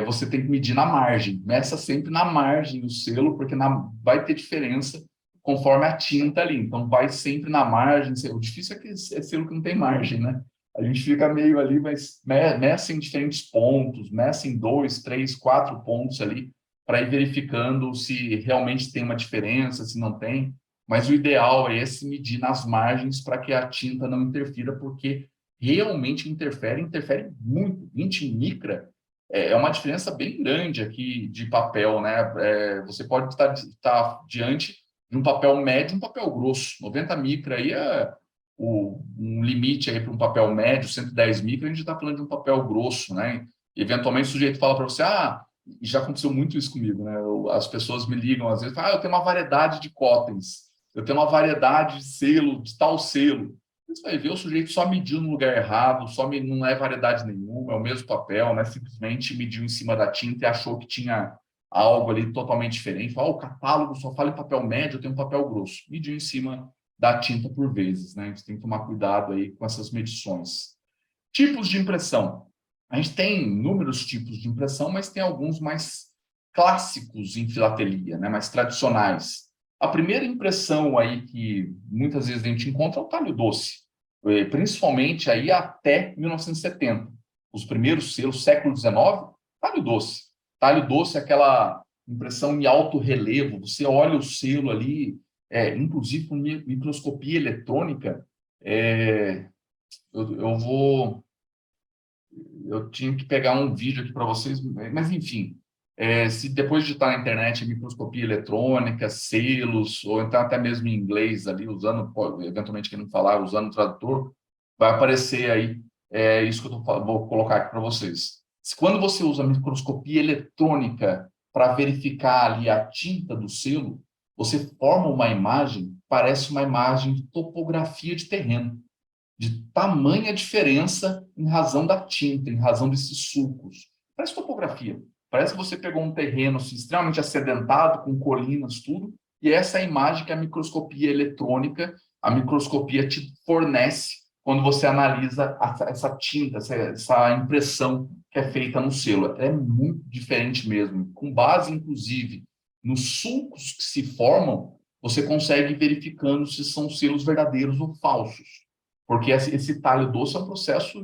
você tem que medir na margem. Meça sempre na margem o selo, porque vai ter diferença conforme a tinta ali. Então, vai sempre na margem. O difícil é que é selo que não tem margem, né? A gente fica meio ali, mas meça em diferentes pontos, meça em 2, 3, 4 pontos ali, para ir verificando se realmente tem uma diferença, se não tem. Mas o ideal é esse medir nas margens para que a tinta não interfira, porque realmente interfere muito. 20 micra é uma diferença bem grande aqui de papel, né? Você pode estar diante de um papel médio e um papel grosso. 90 micra aí é um limite aí para um papel médio, 110 micra, a gente está falando de um papel grosso, né? E, eventualmente o sujeito fala para você, e já aconteceu muito isso comigo, né? As pessoas me ligam às vezes, eu tenho uma variedade de cótens, eu tenho uma variedade de selo, de tal selo. Você vai ver o sujeito só mediu no lugar errado, não é variedade nenhuma, é o mesmo papel, né? Simplesmente mediu em cima da tinta e achou que tinha algo ali totalmente diferente. O catálogo só fala em papel médio, eu tenho um papel grosso. Mediu em cima da tinta por vezes, né? A gente tem que tomar cuidado aí com essas medições. Tipos de impressão. A gente tem inúmeros tipos de impressão, mas tem alguns mais clássicos em filatelia, né? Mais tradicionais. A primeira impressão aí que muitas vezes a gente encontra é o talho doce, principalmente aí até 1970. Os primeiros selos, século XIX, talho doce. Talho doce é aquela impressão em alto relevo, você olha o selo ali, inclusive com microscopia eletrônica, eu tinha que pegar um vídeo aqui para vocês, mas enfim, se depois digitar na internet microscopia eletrônica, selos, ou então até mesmo em inglês ali, usando, eventualmente quem não falar, usando o tradutor, vai aparecer aí isso que vou colocar aqui para vocês. Quando você usa microscopia eletrônica para verificar ali a tinta do selo, você forma uma imagem, parece uma imagem de topografia de terreno, de tamanha diferença em razão da tinta, em razão desses sulcos. Parece topografia. Parece que você pegou um terreno assim, extremamente acidentado, com colinas, tudo, e essa é a imagem que a microscopia eletrônica, a microscopia te fornece quando você analisa essa tinta, essa impressão que é feita no selo. É muito diferente mesmo. Com base, inclusive, nos sulcos que se formam, você consegue ir verificando se são selos verdadeiros ou falsos. Porque esse talho doce é um processo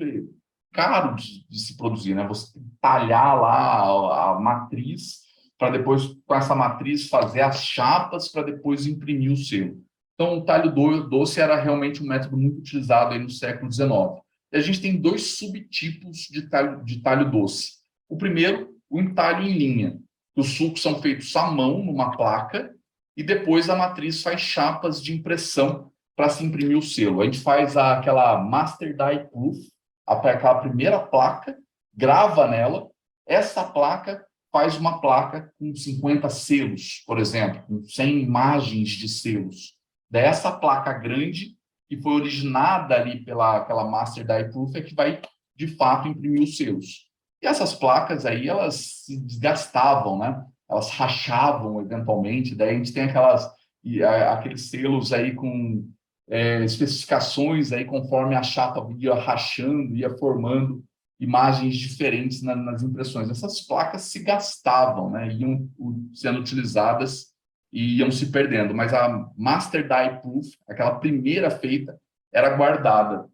caro de se produzir, né? Você tem que talhar lá a matriz para depois, com essa matriz, fazer as chapas para depois imprimir o selo. Então, o talho doce era realmente um método muito utilizado aí no século XIX. E a gente tem dois subtipos de talho doce. O primeiro, o entalho em linha. Os sulcos são feitos à mão, numa placa, e depois a matriz faz chapas de impressão para se imprimir o selo. A gente faz aquela Master Die Proof, aquela primeira placa, grava nela, essa placa faz uma placa com 50 selos, por exemplo, com 100 imagens de selos. Dessa placa grande, que foi originada ali aquela Master Die Proof, é que vai, de fato, imprimir os selos. E essas placas aí, elas se desgastavam, né? Elas rachavam, eventualmente, daí a gente tem aqueles selos aí com especificações aí conforme a chapa ia rachando, ia formando imagens diferentes nas impressões. Essas placas se gastavam, né? Iam sendo utilizadas e iam se perdendo, mas a Master Die Proof, aquela primeira feita, era guardada.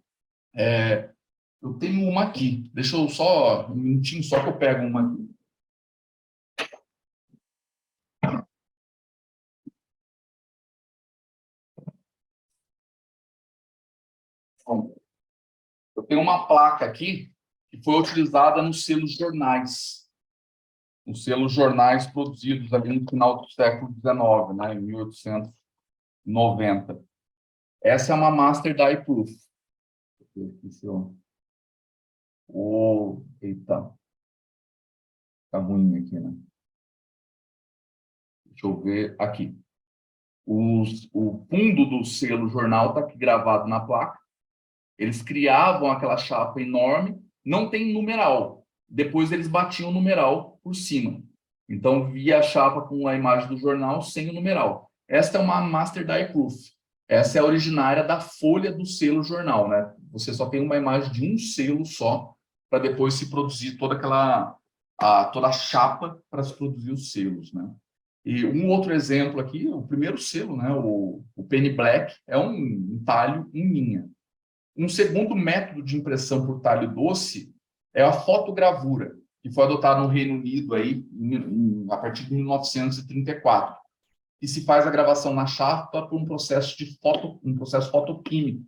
Eu tenho uma aqui, deixa eu só um minutinho, só que eu pego uma aqui. Bom, Eu tenho uma placa aqui que foi utilizada nos selos jornais. Os selos jornais produzidos ali no final do século XIX, né, em 1890. Essa é uma Master Die Proof. Eita. Tá ruim aqui, né? Deixa eu ver aqui. O fundo do selo jornal está aqui gravado na placa. Eles criavam aquela chapa enorme, não tem numeral. Depois eles batiam o numeral por cima. Então, via a chapa com a imagem do jornal sem o numeral. Esta é uma Master Die Proof. Essa é a originária da folha do selo jornal, né? Você só tem uma imagem de um selo só, para depois se produzir toda toda a chapa para se produzir os selos, né? E um outro exemplo aqui, o primeiro selo, né? O Penny Black, é um talho em linha. Um segundo método de impressão por talho doce é a fotogravura, que foi adotado no Reino Unido aí, a partir de 1934. E se faz a gravação na chapa por um processo fotoquímico.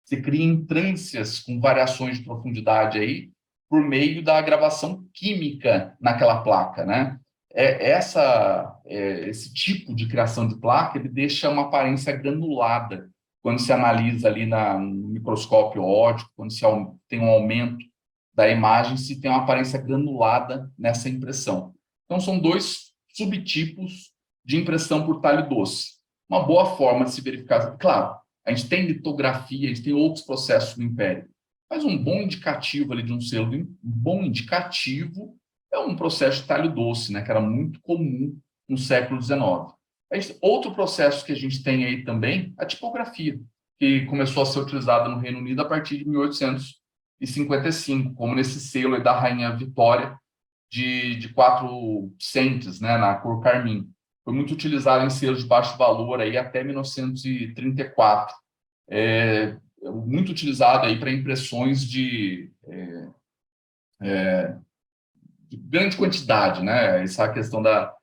Se cria entrâncias com variações de profundidade aí, por meio da gravação química naquela placa, né? Esse tipo de criação de placa, ele deixa uma aparência granulada quando se analisa ali no microscópio óptico, quando se tem um aumento da imagem, se tem uma aparência granulada nessa impressão. Então, são dois subtipos de impressão por talho doce. Uma boa forma de se verificar. Claro, a gente tem litografia, a gente tem outros processos no Império, mas um bom indicativo ali de um selo, um bom indicativo é um processo de talho doce, né, que era muito comum no século XIX. Outro processo que a gente tem aí também, a tipografia, que começou a ser utilizada no Reino Unido a partir de 1855, como nesse selo aí da Rainha Vitória, de 4 centes, né, na cor carmim. Foi muito utilizado em selos de baixo valor aí até 1934. Muito utilizado aí para impressões de grande quantidade, né? Essa é a questão da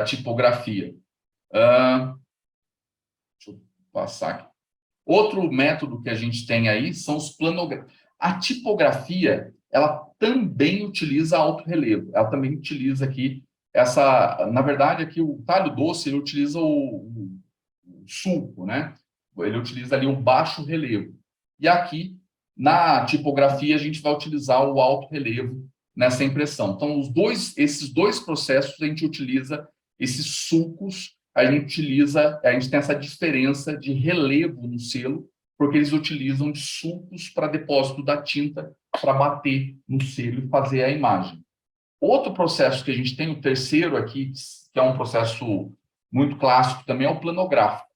tipografia. Deixa eu passar aqui. Outro método que a gente tem aí são os planogramas. A tipografia, ela também utiliza alto relevo. Ela também utiliza aqui na verdade, aqui o talho doce, ele utiliza o sulco, né? Ele utiliza ali o baixo relevo. E aqui, na tipografia, a gente vai utilizar o alto relevo nessa impressão. Então, esses dois processos, a gente utiliza esses sulcos, a gente tem essa diferença de relevo no selo, porque eles utilizam de sulcos para depósito da tinta, para bater no selo e fazer a imagem. Outro processo que a gente tem, o terceiro aqui, que é um processo muito clássico também, é o planográfico.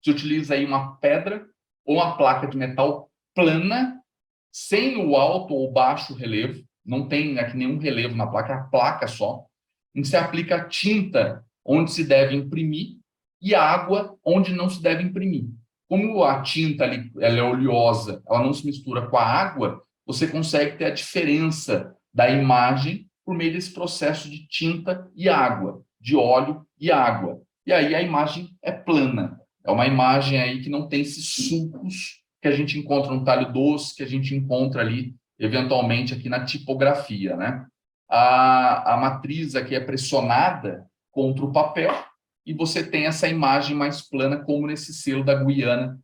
Se utiliza aí uma pedra ou uma placa de metal plana, sem o alto ou baixo relevo, não tem aqui nenhum relevo na placa, é a placa só, em que se aplica tinta onde se deve imprimir e água onde não se deve imprimir. Como a tinta ali, ela é oleosa, ela não se mistura com a água, você consegue ter a diferença da imagem por meio desse processo de tinta e água, de óleo e água. E aí a imagem é plana. É uma imagem aí que não tem esses sulcos que a gente encontra no talho doce, que a gente encontra ali, eventualmente, aqui na tipografia, né? A matriz aqui é pressionada contra o papel e você tem essa imagem mais plana, como nesse selo da Guiana,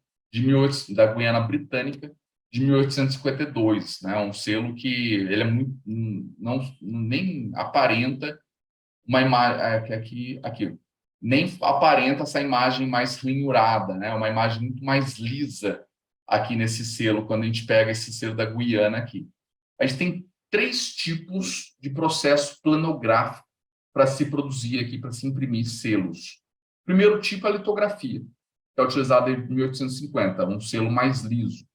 da Guiana Britânica, de 1852, né? Um selo que ele é muito, nem aparenta uma imagem aqui nem aparenta essa imagem mais ranhurada, né? Uma imagem muito mais lisa aqui nesse selo, quando a gente pega esse selo da Guiana aqui. A gente tem 3 tipos de processo planográfico para se produzir aqui, para se imprimir selos. O primeiro tipo é a litografia, que é utilizada em 1850, um selo mais liso.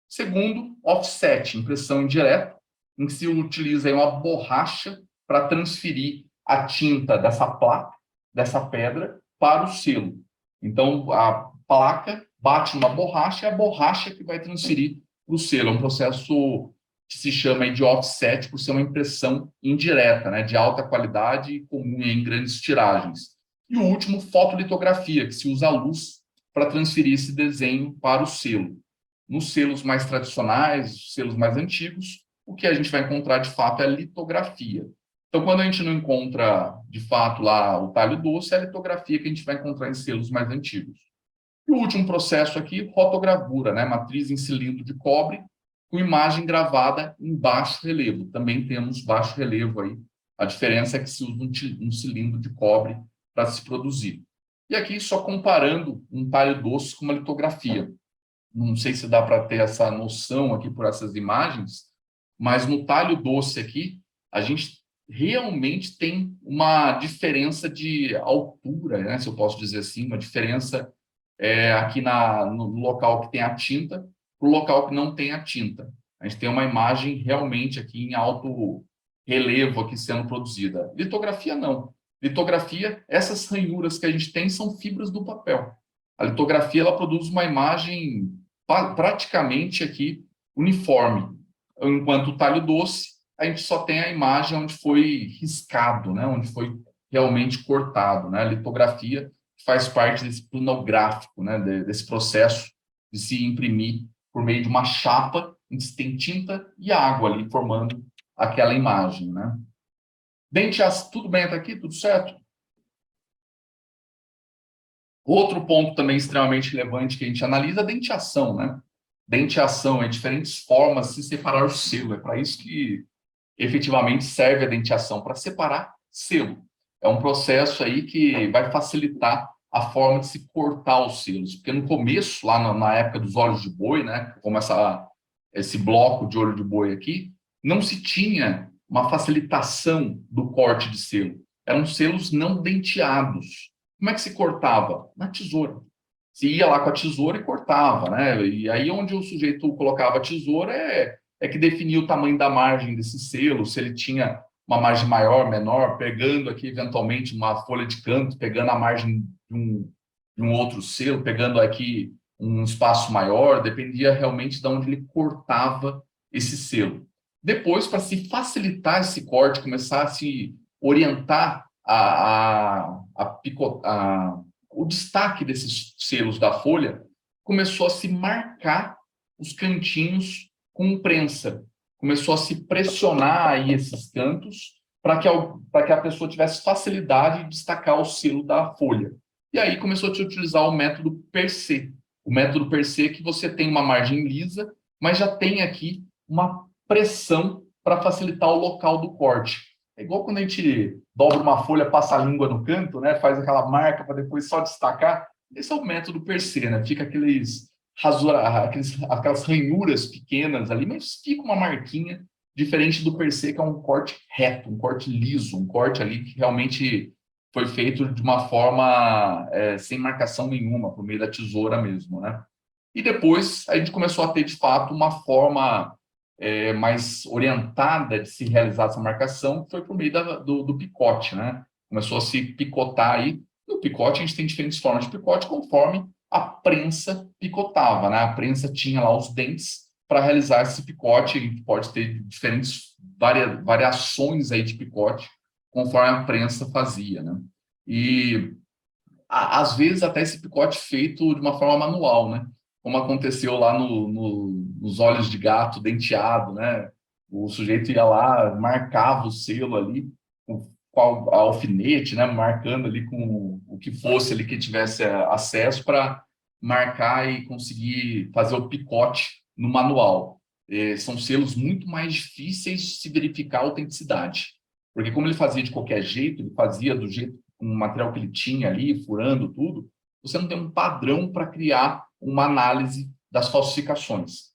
Segundo, offset, impressão indireta, em que se utiliza uma borracha para transferir a tinta dessa placa, dessa pedra, para o selo. Então, a placa bate numa borracha e a borracha que vai transferir para o selo. É um processo que se chama de offset, por ser uma impressão indireta, né, de alta qualidade e comum em grandes tiragens. E o último, fotolitografia, que se usa a luz para transferir esse desenho para o selo. nos selos mais tradicionais, selos mais antigos, o que a gente vai encontrar, de fato, é a litografia. Então, quando a gente não encontra, de fato, lá o talho doce, é a litografia que a gente vai encontrar em selos mais antigos. E o último processo aqui, rotogravura, né? Matriz em cilindro de cobre, com imagem gravada em baixo relevo. Também temos baixo relevo aí. A diferença é que se usa um cilindro de cobre para se produzir. E aqui, só comparando um talho doce com uma litografia. Não sei se dá para ter essa noção aqui por essas imagens, mas no talho doce aqui, a gente realmente tem uma diferença de altura, né? Se eu posso dizer assim, uma diferença aqui no local que tem a tinta para o local que não tem a tinta. A gente tem uma imagem realmente aqui em alto relevo aqui sendo produzida. Litografia não. Litografia, essas ranhuras que a gente tem são fibras do papel. A litografia, ela produz uma imagem praticamente aqui uniforme, enquanto o talho doce, a gente só tem a imagem onde foi riscado, né? Onde foi realmente cortado, né? A litografia faz parte desse planográfico, né? Desse processo de se imprimir por meio de uma chapa em que se tem tinta e água ali formando aquela imagem, né? Tudo bem até aqui? Tudo certo? Outro ponto também extremamente relevante que a gente analisa é a denteação, né? Denteação é diferentes formas de se separar o selo. É para isso que efetivamente serve a denteação, para separar selo. É um processo aí que vai facilitar a forma de se cortar os selos. Porque no começo, lá na época dos olhos de boi, né? Como esse bloco de olho de boi aqui, não se tinha uma facilitação do corte de selo. Eram selos não denteados. Como é que se cortava? Na tesoura. Se ia lá com a tesoura e cortava, né? E aí onde o sujeito colocava a tesoura é que definia o tamanho da margem desse selo, se ele tinha uma margem maior, menor, pegando aqui eventualmente uma folha de canto, pegando a margem de um outro selo, pegando aqui um espaço maior, dependia realmente de onde ele cortava esse selo. Depois, para se facilitar esse corte, começar a se orientar o destaque desses selos da folha, começou a se marcar os cantinhos com prensa. Começou a se pressionar aí esses cantos para que a pessoa tivesse facilidade de destacar o selo da folha. E aí começou a se utilizar o método Percé. O método Percé é que você tem uma margem lisa, mas já tem aqui uma pressão para facilitar o local do corte. É igual quando a gente dobra uma folha, passa a língua no canto, né? Faz aquela marca para depois só destacar. Esse é o método Percé, né? Fica aquelas ranhuras pequenas ali, mas fica uma marquinha diferente do Percé, que é um corte reto, um corte liso, um corte ali que realmente foi feito de uma forma sem marcação nenhuma, por meio da tesoura mesmo, né? E depois a gente começou a ter, de fato, uma forma mais orientada de se realizar essa marcação, que foi por meio do picote, né? Começou a se picotar aí. No picote, a gente tem diferentes formas de picote conforme a prensa picotava, né? A prensa tinha lá os dentes para realizar esse picote. A gente pode ter diferentes variações aí de picote conforme a prensa fazia, né? E às vezes até esse picote feito de uma forma manual, né? Como aconteceu lá nos olhos de gato denteado, né? O sujeito ia lá, marcava o selo ali com a alfinete, né? Marcando ali com o que fosse ali que tivesse acesso para marcar e conseguir fazer o picote no manual. São selos muito mais difíceis de se verificar a autenticidade, porque como ele fazia de qualquer jeito, ele fazia do jeito com o material que ele tinha ali, furando tudo, você não tem um padrão para criar uma análise das falsificações.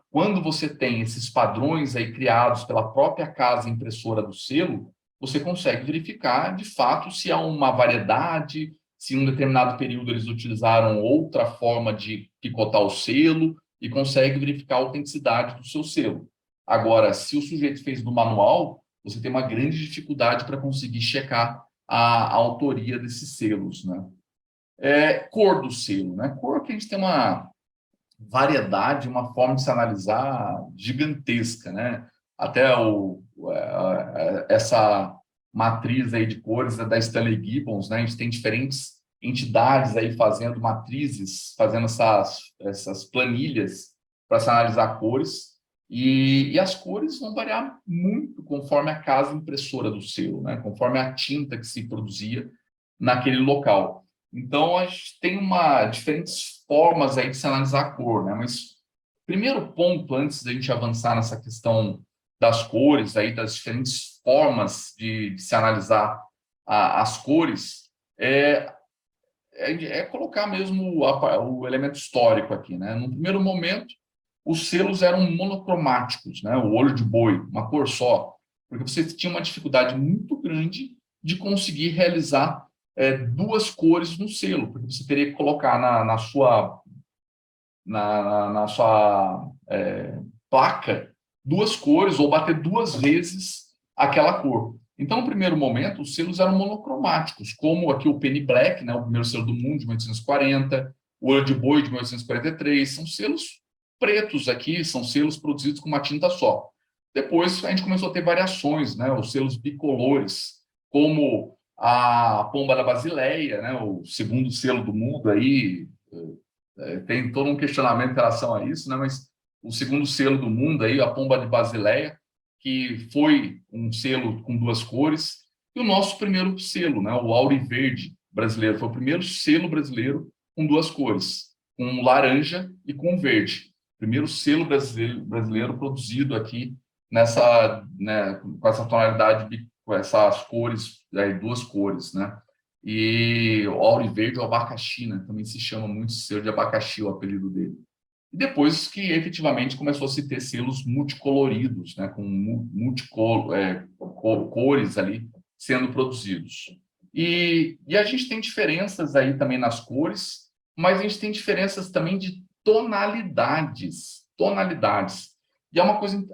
Quando você tem esses padrões aí criados pela própria casa impressora do selo, você consegue verificar, de fato, se há uma variedade, se em um determinado período eles utilizaram outra forma de picotar o selo e consegue verificar a autenticidade do seu selo. Agora, se o sujeito fez no manual, você tem uma grande dificuldade para conseguir checar a autoria desses selos, né? Cor do selo, né? Cor que a gente tem uma variedade, uma forma de se analisar gigantesca, né? Até essa matriz aí de cores da Stanley Gibbons, né? A gente tem diferentes entidades aí fazendo matrizes, fazendo essas planilhas para se analisar cores, e as cores vão variar muito conforme a casa impressora do selo, né? Conforme a tinta que se produzia naquele local. Então, a gente tem diferentes formas aí de se analisar a cor, né? Mas, primeiro ponto, antes da gente avançar nessa questão das cores, aí, das diferentes formas de se analisar as cores, é colocar mesmo o elemento histórico aqui, né? No primeiro momento, os selos eram monocromáticos, né? O olho de boi, uma cor só, porque você tinha uma dificuldade muito grande de conseguir realizar duas cores no selo, porque você teria que colocar na sua placa duas cores ou bater duas vezes aquela cor. Então, no primeiro momento, os selos eram monocromáticos, como aqui o Penny Black, né, o primeiro selo do mundo, de 1840, o Olho de Boi, de 1843, são selos pretos aqui, são selos produzidos com uma tinta só. Depois, a gente começou a ter variações, né, os selos bicolores, como a pomba da Basileia, né, o segundo selo do mundo, aí, tem todo um questionamento em relação a isso, né, mas o segundo selo do mundo, aí, a pomba de Basileia, que foi um selo com duas cores, e o nosso primeiro selo, né, o Auriverde brasileiro, foi o primeiro selo brasileiro com duas cores, com laranja e com verde. Primeiro selo brasileiro produzido aqui nessa, né, com essa tonalidade, com essas cores, duas cores, né? E o Auriverde, o abacaxi, né, também se chama muito selo de abacaxi, o apelido dele. E depois que efetivamente começou a se ter selos multicoloridos, né, com cores ali sendo produzidos. E a gente tem diferenças aí também nas cores, mas a gente tem diferenças também de tonalidades. E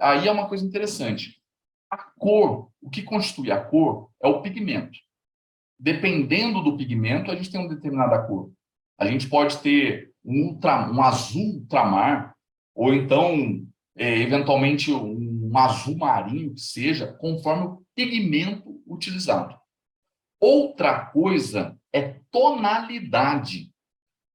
aí é uma coisa interessante. A cor, o que constitui a cor é o pigmento. Dependendo do pigmento, a gente tem uma determinada cor. A gente pode ter um azul ultramar, ou então, eventualmente, um azul marinho, que seja, conforme o pigmento utilizado. Outra coisa é tonalidade.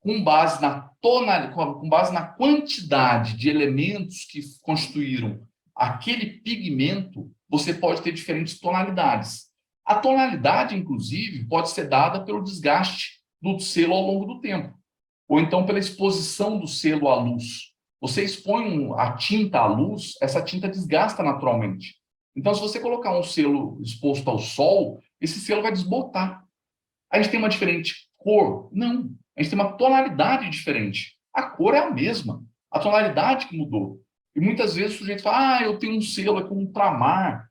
Com base na quantidade de elementos que constituíram aquele pigmento, você pode ter diferentes tonalidades. A tonalidade, inclusive, pode ser dada pelo desgaste do selo ao longo do tempo, ou então pela exposição do selo à luz. Você expõe a tinta à luz, essa tinta desgasta naturalmente. Então, se você colocar um selo exposto ao sol, esse selo vai desbotar. A gente tem uma diferente cor? Não. A gente tem uma tonalidade diferente. A cor é a mesma. A tonalidade que mudou. E muitas vezes o sujeito fala, eu tenho um selo aqui, um ultramar.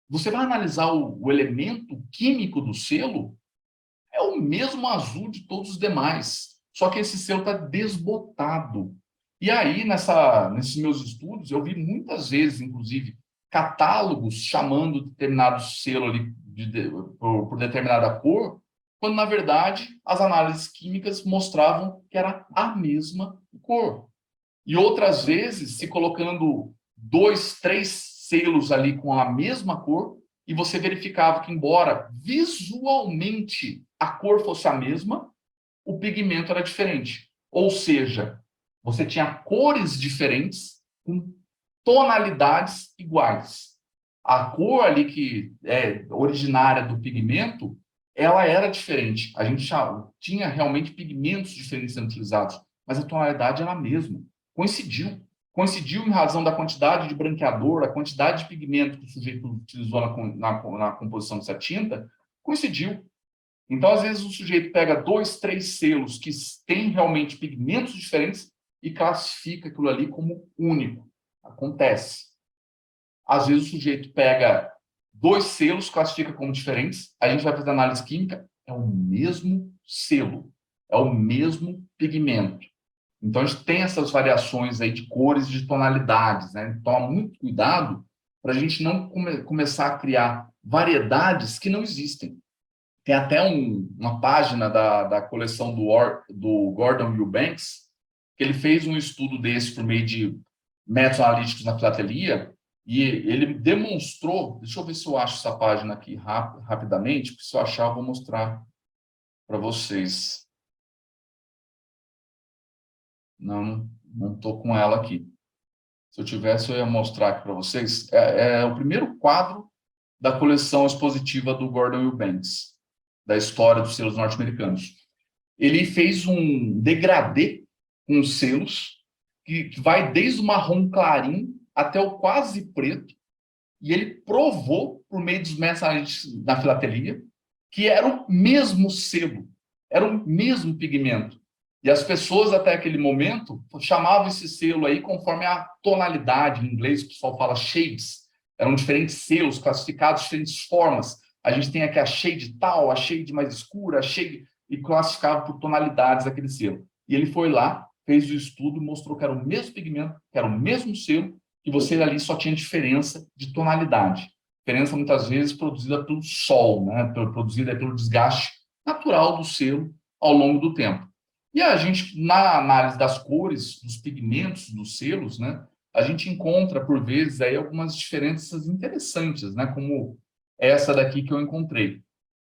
Você vai analisar o elemento químico do selo, é o mesmo azul de todos os demais. Só que esse selo está desbotado. E aí, nesses meus estudos, eu vi muitas vezes, inclusive, catálogos chamando determinado selo ali por determinada cor, quando, na verdade, as análises químicas mostravam que era a mesma cor. E outras vezes, se colocando 2, 3 selos ali com a mesma cor, e você verificava que, embora visualmente a cor fosse a mesma, o pigmento era diferente. Ou seja, você tinha cores diferentes com tonalidades iguais. A cor ali que é originária do pigmento, ela era diferente. A gente tinha realmente pigmentos diferentes sendo utilizados, mas a tonalidade era a mesma. Coincidiu em razão da quantidade de branqueador, a quantidade de pigmento que o sujeito utilizou na composição dessa tinta, coincidiu. Então, às vezes, o sujeito pega 2, 3 selos que têm realmente pigmentos diferentes e classifica aquilo ali como único. Acontece. Às vezes, o sujeito pega 2 selos, classifica como diferentes, a gente vai fazer análise química, é o mesmo selo, é o mesmo pigmento. Então, a gente tem essas variações aí de cores e de tonalidades, né? Toma muito cuidado para a gente não começar a criar variedades que não existem. Tem até uma página da coleção do Gordon Eubanks, que ele fez um estudo desse por meio de métodos analíticos na filatelia, e ele demonstrou, deixa eu ver se eu acho essa página aqui rapidamente, porque se eu achar eu vou mostrar para vocês. Não estou com ela aqui. Se eu tivesse, eu ia mostrar aqui para vocês. É o primeiro quadro da coleção expositiva do Gordon Eubanks, da história dos selos norte-americanos. Ele fez um degradê com os selos, que vai desde o marrom clarinho até o quase preto, e ele provou, por meio dos mensagens na filatelia, que era o mesmo selo, era o mesmo pigmento. E as pessoas, até aquele momento, chamavam esse selo aí conforme a tonalidade, em inglês o pessoal fala shades, eram diferentes selos, classificados de diferentes formas. A gente tem aqui a shade tal, a shade mais escura, a shade... e classificava por tonalidades aquele selo. E ele foi lá, fez o estudo e mostrou que era o mesmo pigmento, que era o mesmo selo, e você ali só tinha diferença de tonalidade. Diferença, muitas vezes, produzida pelo sol, né? Produzida pelo desgaste natural do selo ao longo do tempo. E a gente, na análise das cores, dos pigmentos dos selos, né, a gente encontra, por vezes, aí algumas diferenças interessantes, né, como essa daqui que eu encontrei.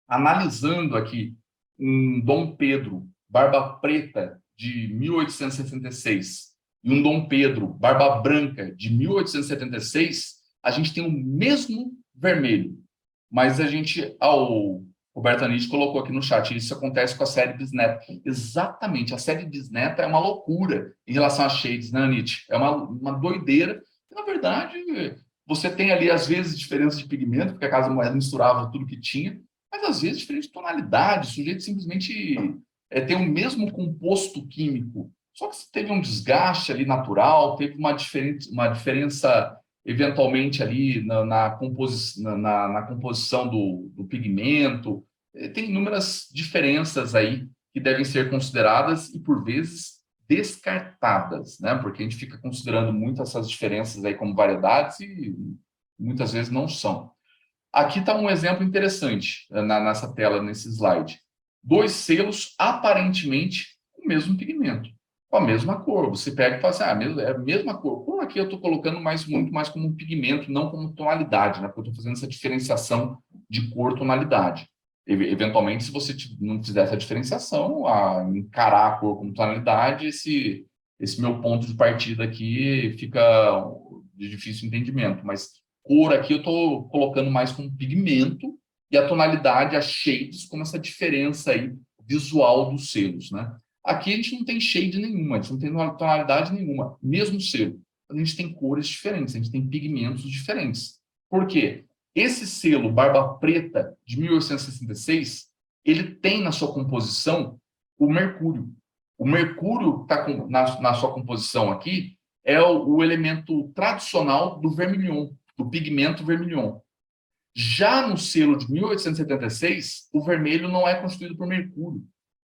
Analisando aqui um Dom Pedro Barba Preta de 1866 e um Dom Pedro Barba Branca de 1876, a gente tem o mesmo vermelho, mas a gente, o Roberto Anitti colocou aqui no chat, isso acontece com a série Bisneta. Exatamente, a série Bisneta é uma loucura em relação a shades, né, Anitti? É uma doideira. Na verdade, você tem ali, às vezes, diferença de pigmento, porque a Casa Moeda misturava tudo que tinha, mas, às vezes, diferente de tonalidade. O sujeito simplesmente tem o mesmo composto químico, só que teve um desgaste ali natural, teve uma diferença eventualmente ali na composição do pigmento. Tem inúmeras diferenças aí que devem ser consideradas e, por vezes, descartadas, né? Porque a gente fica considerando muito essas diferenças aí como variedades e muitas vezes não são. Aqui está um exemplo interessante nessa tela, nesse slide. 2 selos aparentemente com o mesmo pigmento, com a mesma cor. Você pega e fala assim, é a mesma cor. Por aqui eu estou colocando muito mais como um pigmento, não como tonalidade, né? Porque eu estou fazendo essa diferenciação de cor-tonalidade. Eventualmente, se você não fizer essa diferenciação, encarar a cor como tonalidade, esse meu ponto de partida aqui fica de difícil entendimento. Mas cor aqui eu estou colocando mais como pigmento e a tonalidade, as shades, como essa diferença aí visual dos selos, né? Aqui a gente não tem shade nenhuma, a gente não tem tonalidade nenhuma, mesmo selo. A gente tem cores diferentes, a gente tem pigmentos diferentes. Por quê? Esse selo Barba Preta de 1866, ele tem na sua composição o mercúrio. O mercúrio está na sua composição aqui é o elemento tradicional do vermilion, do pigmento vermilion. Já no selo de 1876, o vermelho não é constituído por mercúrio.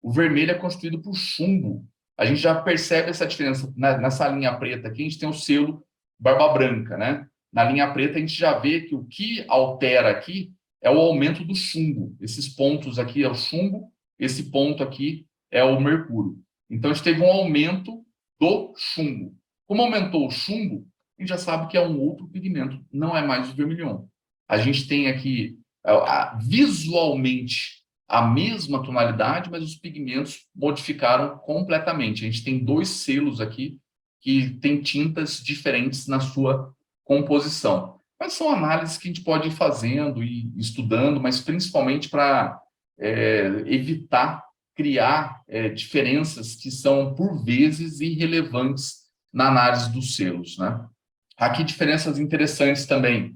O vermelho é constituído por chumbo. A gente já percebe essa diferença. Nessa linha preta aqui, a gente tem o selo Barba Branca, né? Na linha preta, a gente já vê que o que altera aqui é o aumento do chumbo. Esses pontos aqui é o chumbo, esse ponto aqui é o mercúrio. Então, a gente teve um aumento do chumbo. Como aumentou o chumbo, a gente já sabe que é um outro pigmento, não é mais o vermilion. A gente tem aqui, visualmente, a mesma tonalidade, mas os pigmentos modificaram completamente. A gente tem 2 selos aqui que têm tintas diferentes na sua composição. Mas são análises que a gente pode ir fazendo e estudando, mas principalmente para evitar criar diferenças que são, por vezes, irrelevantes na análise dos selos, né? Aqui, diferenças interessantes também.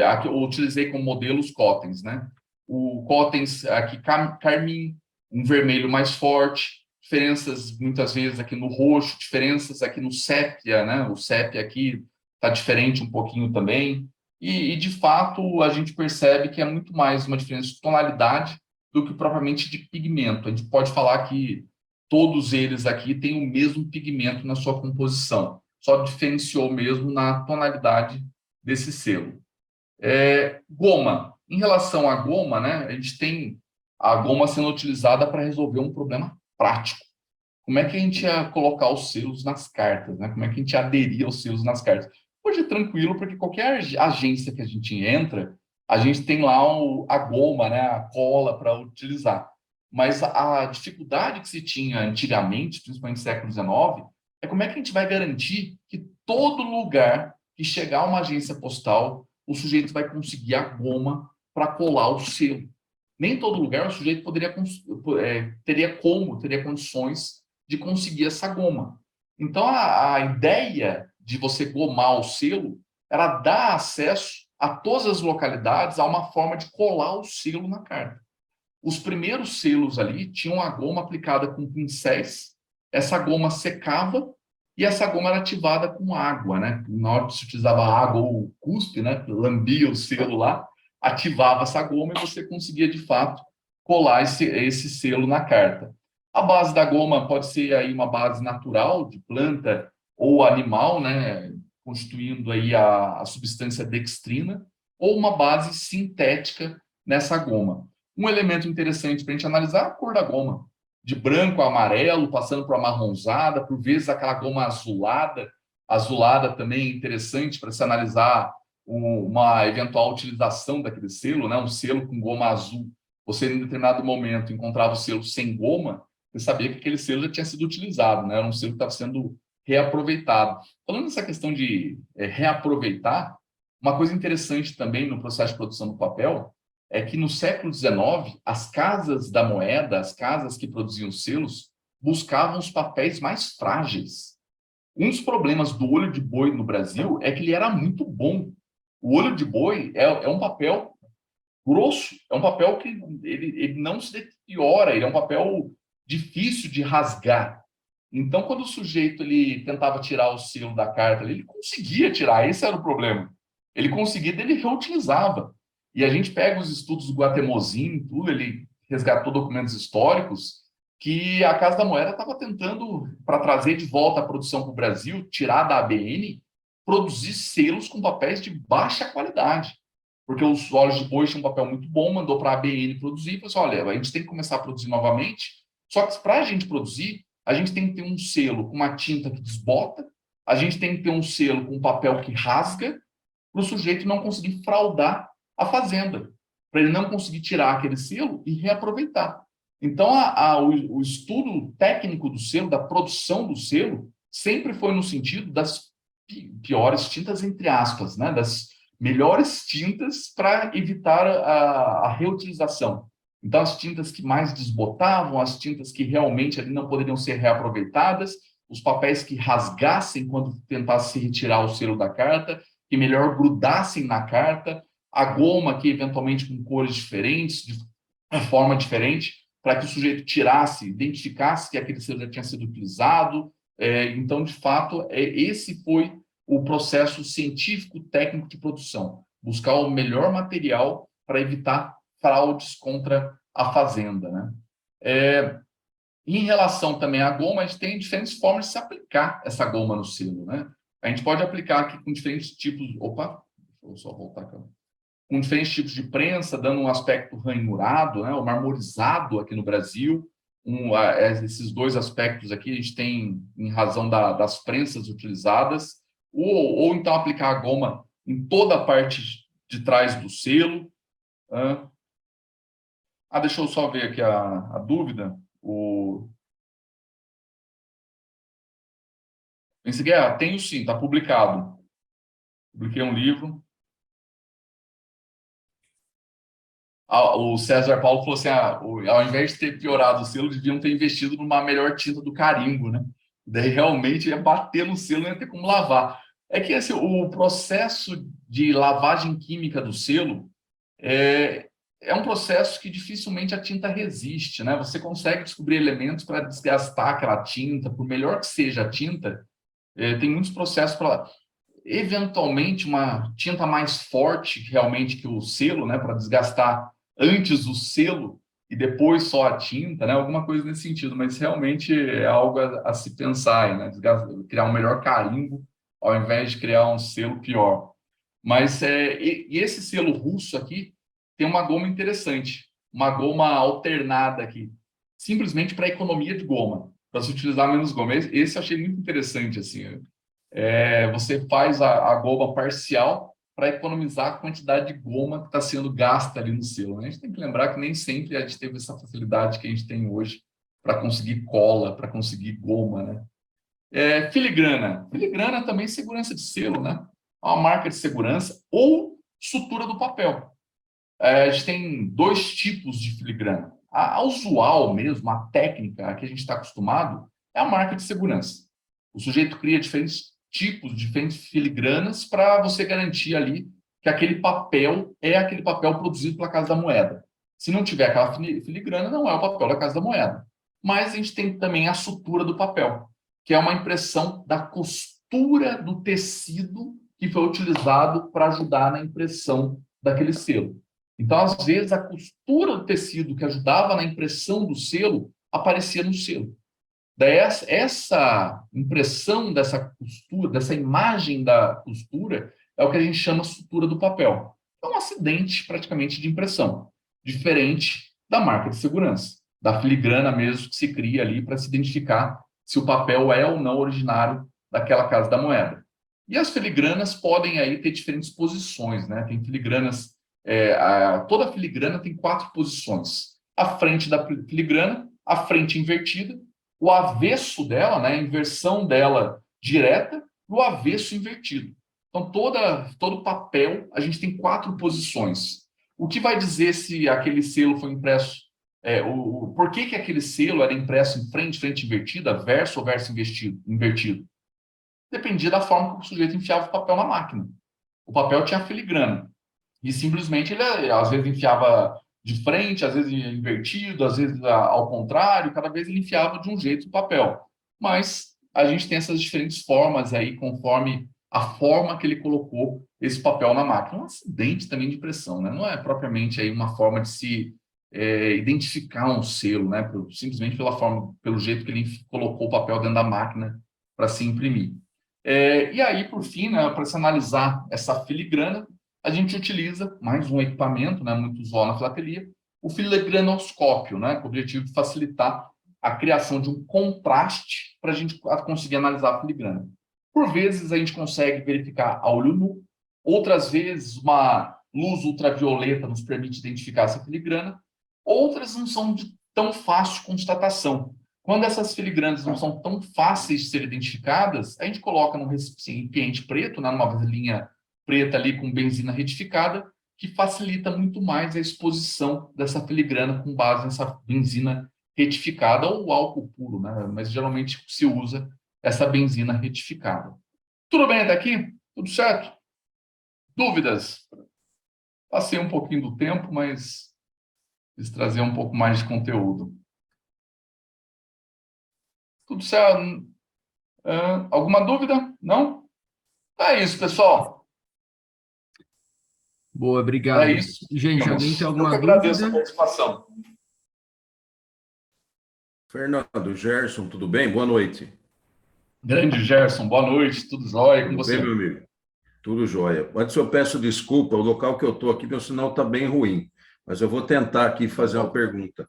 Aqui eu utilizei como modelo os cotens, né? O cotens aqui carmim, um vermelho mais forte, diferenças muitas vezes aqui no roxo, diferenças aqui no sépia, né? O sépia aqui está diferente um pouquinho também. E, de fato, a gente percebe que é muito mais uma diferença de tonalidade do que propriamente de pigmento. A gente pode falar que todos eles aqui têm o mesmo pigmento na sua composição, só diferenciou mesmo na tonalidade desse selo. Goma. Em relação à goma, né, a gente tem a goma sendo utilizada para resolver um problema prático. Como é que a gente ia colocar os selos nas cartas, né? Como é que a gente aderia os selos nas cartas? Hoje é tranquilo, porque qualquer agência que a gente entra, a gente tem lá a goma, né, a cola para utilizar. Mas a dificuldade que se tinha antigamente, principalmente no século XIX, é como é que a gente vai garantir que todo lugar que chegar uma agência postal, o sujeito vai conseguir a goma para colar o selo. Nem todo lugar o sujeito teria condições de conseguir essa goma. Então, a ideia de você gomar o selo era dar acesso a todas as localidades a uma forma de colar o selo na carta. Os primeiros selos ali tinham a goma aplicada com pincéis, essa goma secava e essa goma era ativada com água, né? Na hora que se utilizava água ou cuspe, né? Lambia o selo lá, ativava essa goma e você conseguia, de fato, colar esse selo na carta. A base da goma pode ser aí uma base natural, de planta ou animal, né? Constituindo aí a substância dextrina, ou uma base sintética nessa goma. Um elemento interessante para a gente analisar é a cor da goma. De branco a amarelo, passando por amarronzada, por vezes aquela goma azulada. Azulada também é interessante para se analisar uma eventual utilização daquele selo, né? Um selo com goma azul. Você, em determinado momento, encontrava o selo sem goma, você sabia que aquele selo já tinha sido utilizado, né? Era um selo que estava sendo reaproveitado. Falando nessa questão de reaproveitar, uma coisa interessante também no processo de produção do papel é que no século XIX, as casas da moeda, as casas que produziam selos, buscavam os papéis mais frágeis. Um dos problemas do olho de boi no Brasil é que ele era muito bom. O olho de boi é um papel grosso, é um papel que ele não se deteriora, ele é um papel difícil de rasgar. Então, quando o sujeito ele tentava tirar o selo da carta, ele conseguia tirar, esse era o problema. Ele conseguia, ele reutilizava. E a gente pega os estudos do Guatemozin, tudo, ele resgatou documentos históricos que a Casa da Moeda estava tentando, para trazer de volta a produção para o Brasil, tirar da ABN, produzir selos com papéis de baixa qualidade. Porque os olhos de boi tinham um papel muito bom, mandou para a ABN produzir, e falou assim, olha, a gente tem que começar a produzir novamente, só que para a gente produzir, a gente tem que ter um selo com uma tinta que desbota, a gente tem que ter um selo com papel que rasga, para o sujeito não conseguir fraudar a fazenda, para ele não conseguir tirar aquele selo e reaproveitar. Então, o estudo técnico do selo, da produção do selo, sempre foi no sentido das piores tintas, entre aspas, né? Das melhores tintas para evitar a reutilização. Então, as tintas que mais desbotavam, as tintas que realmente ali não poderiam ser reaproveitadas, os papéis que rasgassem quando tentasse retirar o selo da carta, que melhor grudassem na carta, a goma que eventualmente com cores diferentes, de forma diferente, para que o sujeito tirasse, identificasse que aquele selo já tinha sido utilizado. Então, de fato, esse foi o processo científico técnico de produção, buscar o melhor material para evitar fraudes contra a fazenda, né? Em relação também à goma, a gente tem diferentes formas de se aplicar essa goma no selo, né? A gente pode aplicar aqui com diferentes tipos... Opa, deixa eu só voltar aqui. Com diferentes tipos de prensa, dando um aspecto ranhurado, né? Ou marmorizado aqui no Brasil. Esses dois aspectos aqui a gente tem em razão das prensas utilizadas, ou então aplicar a goma em toda a parte de trás do selo. Deixa eu só ver aqui a dúvida. Tenho sim, está publicado. Publiquei um livro. O César Paulo falou assim, ao invés de ter piorado o selo, deviam ter investido numa melhor tinta do carimbo, né? Daí realmente ia bater no selo, não ia ter como lavar. É que assim, o processo de lavagem química do selo é um processo que dificilmente a tinta resiste, né? Você consegue descobrir elementos para desgastar aquela tinta, por melhor que seja a tinta, tem muitos processos para... Eventualmente, uma tinta mais forte realmente que o selo, né? Para desgastar antes o selo e depois só a tinta, né? Alguma coisa nesse sentido, mas realmente é algo a se pensar, né? Criar um melhor carimbo ao invés de criar um selo pior. Mas e esse selo russo aqui tem uma goma interessante, uma goma alternada aqui, simplesmente para economia de goma, para se utilizar menos goma. Esse eu achei muito interessante, assim. Você faz a goma parcial para economizar a quantidade de goma que está sendo gasta ali no selo, né? A gente tem que lembrar que nem sempre a gente teve essa facilidade que a gente tem hoje para conseguir cola, para conseguir goma, né? Filigrana. Filigrana também é segurança de selo, né? É uma marca de segurança ou sutura do papel. A gente tem 2 tipos de filigrana. A usual mesmo, a técnica a que a gente está acostumado, é a marca de segurança. O sujeito cria diferentes tipos, diferentes filigranas para você garantir ali que aquele papel é aquele papel produzido pela Casa da Moeda. Se não tiver aquela filigrana, não é o papel da Casa da Moeda. Mas a gente tem também a sutura do papel, que é uma impressão da costura do tecido que foi utilizado para ajudar na impressão daquele selo. Então, às vezes, a costura do tecido que ajudava na impressão do selo aparecia no selo. Daí, essa impressão dessa costura, dessa imagem da costura, é o que a gente chama sutura do papel. É um acidente, praticamente, de impressão, diferente da marca de segurança, da filigrana mesmo que se cria ali para se identificar se o papel é ou não originário daquela Casa da Moeda. E as filigranas podem aí ter diferentes posições, né? Tem filigranas, toda filigrana tem 4 posições. A frente da filigrana, a frente invertida, o avesso dela, né? A inversão dela direta, e o avesso invertido. Então, todo papel, a gente tem 4 posições. O que vai dizer se aquele selo foi impresso, por que aquele selo era impresso em frente, frente invertida, verso ou verso invertido? Dependia da forma que o sujeito enfiava o papel na máquina. O papel tinha filigrana. E simplesmente ele, às vezes, enfiava de frente, às vezes invertido, às vezes ao contrário, cada vez ele enfiava de um jeito o papel. Mas a gente tem essas diferentes formas aí, conforme a forma que ele colocou esse papel na máquina. Um acidente também de impressão, né? Não é propriamente aí uma forma de se identificar um selo, né? Simplesmente pelo jeito que ele colocou o papel dentro da máquina para se imprimir. E aí, por fim, né, para se analisar essa filigrana, a gente utiliza mais um equipamento, né, muito usual na filatelia, o filigranoscópio, né, com o objetivo de facilitar a criação de um contraste para a gente conseguir analisar a filigrana. Por vezes, a gente consegue verificar a olho nu, outras vezes, uma luz ultravioleta nos permite identificar essa filigrana, outras não são de tão fácil constatação. Quando essas filigranas não são tão fáceis de ser identificadas, a gente coloca num recipiente preto, né, numa vasilhinha preta ali com benzina retificada, que facilita muito mais a exposição dessa filigrana com base nessa benzina retificada ou álcool puro, né? Mas geralmente se usa essa benzina retificada. Tudo bem até aqui? Tudo certo? Dúvidas? Passei um pouquinho do tempo, mas quis trazer um pouco mais de conteúdo. Tudo certo? Alguma dúvida? Não? É isso, pessoal. Boa, obrigado. É isso. Gente, alguém tem alguma Eu que agradeço a dúvida? participação. Fernando, Gerson, tudo bem? Boa noite. Grande Gerson, boa noite, tudo jóia com Tudo você? bem, meu amigo? Tudo jóia. Antes eu peço desculpa, o local que eu estou aqui, meu sinal está bem ruim, mas eu vou tentar aqui fazer uma pergunta.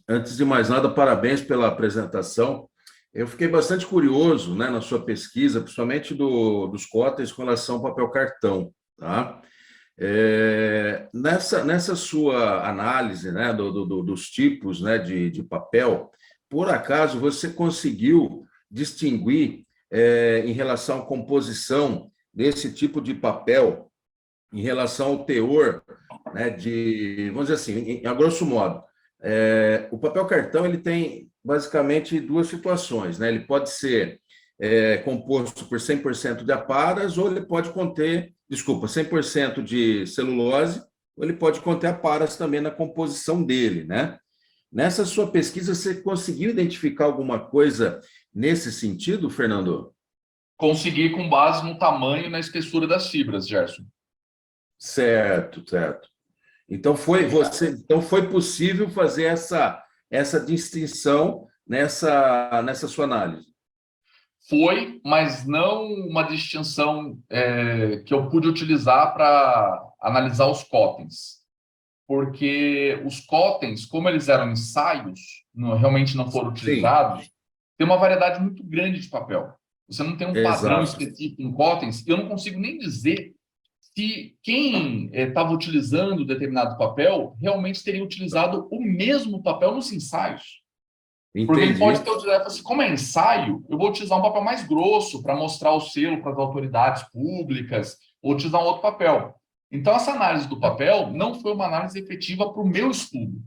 Antes de mais nada, parabéns pela apresentação. Eu fiquei bastante curioso, né, na sua pesquisa, principalmente dos cóteis com relação ao papel cartão, tá? Nessa sua análise, né, dos tipos, né, de papel, por acaso você conseguiu distinguir em relação à composição desse tipo de papel, em relação ao teor, né, vamos dizer assim, a grosso modo, o papel cartão ele tem basicamente 2 situações, né? Ele pode ser composto por 100% de aparas, ou ele pode conter, 100% de celulose, ou ele pode conter aparas também na composição dele, né? Nessa sua pesquisa, você conseguiu identificar alguma coisa nesse sentido, Fernando? Consegui com base no tamanho e na espessura das fibras, Gerson. Certo, certo. Então foi possível fazer essa distinção nessa sua análise. Foi, mas não uma distinção que eu pude utilizar para analisar os cótens. Porque os cótens, como eles eram ensaios, realmente não foram utilizados, tem uma variedade muito grande de papel. Você não tem um padrão específico em cótens, e eu não consigo nem dizer se quem estava utilizando determinado papel realmente teria utilizado o mesmo papel nos ensaios. Porque ele pode ter utilizado, assim, como é ensaio, eu vou utilizar um papel mais grosso para mostrar o selo para as autoridades públicas, ou utilizar um outro papel. Então, essa análise do papel não foi uma análise efetiva para o meu estudo.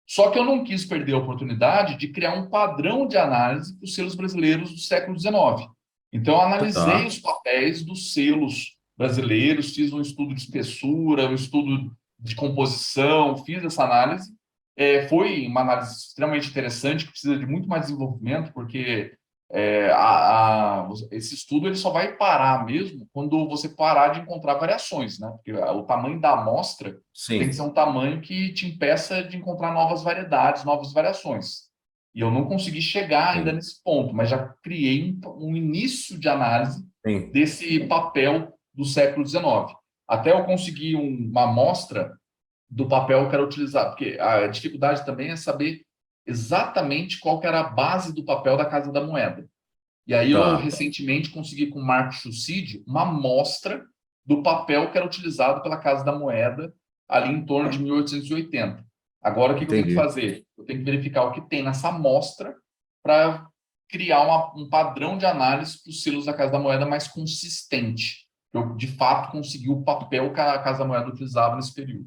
Só que eu não quis perder a oportunidade de criar um padrão de análise para os selos brasileiros do século XIX. Então, eu analisei os papéis dos selos brasileiros, fiz um estudo de espessura, um estudo de composição, fiz essa análise. Foi uma análise extremamente interessante, que precisa de muito mais desenvolvimento, porque esse estudo ele só vai parar mesmo quando você parar de encontrar variações, né? Porque o tamanho da amostra tem que ser um tamanho que te impeça de encontrar novas variedades, novas variações. E eu não consegui chegar ainda nesse ponto, mas já criei um início de análise desse papel do século XIX. Até eu conseguir uma amostra do papel que eu quero utilizar, porque a dificuldade também é saber exatamente qual que era a base do papel da Casa da Moeda. E aí eu recentemente consegui com o Marco Chucide uma amostra do papel que era utilizado pela Casa da Moeda ali em torno de 1880. Agora, o que eu tenho que fazer? Eu tenho que verificar o que tem nessa amostra para criar um padrão de análise para os selos da Casa da Moeda mais consistente. Eu, de fato, consegui o papel que a Casa da Moeda utilizava nesse período.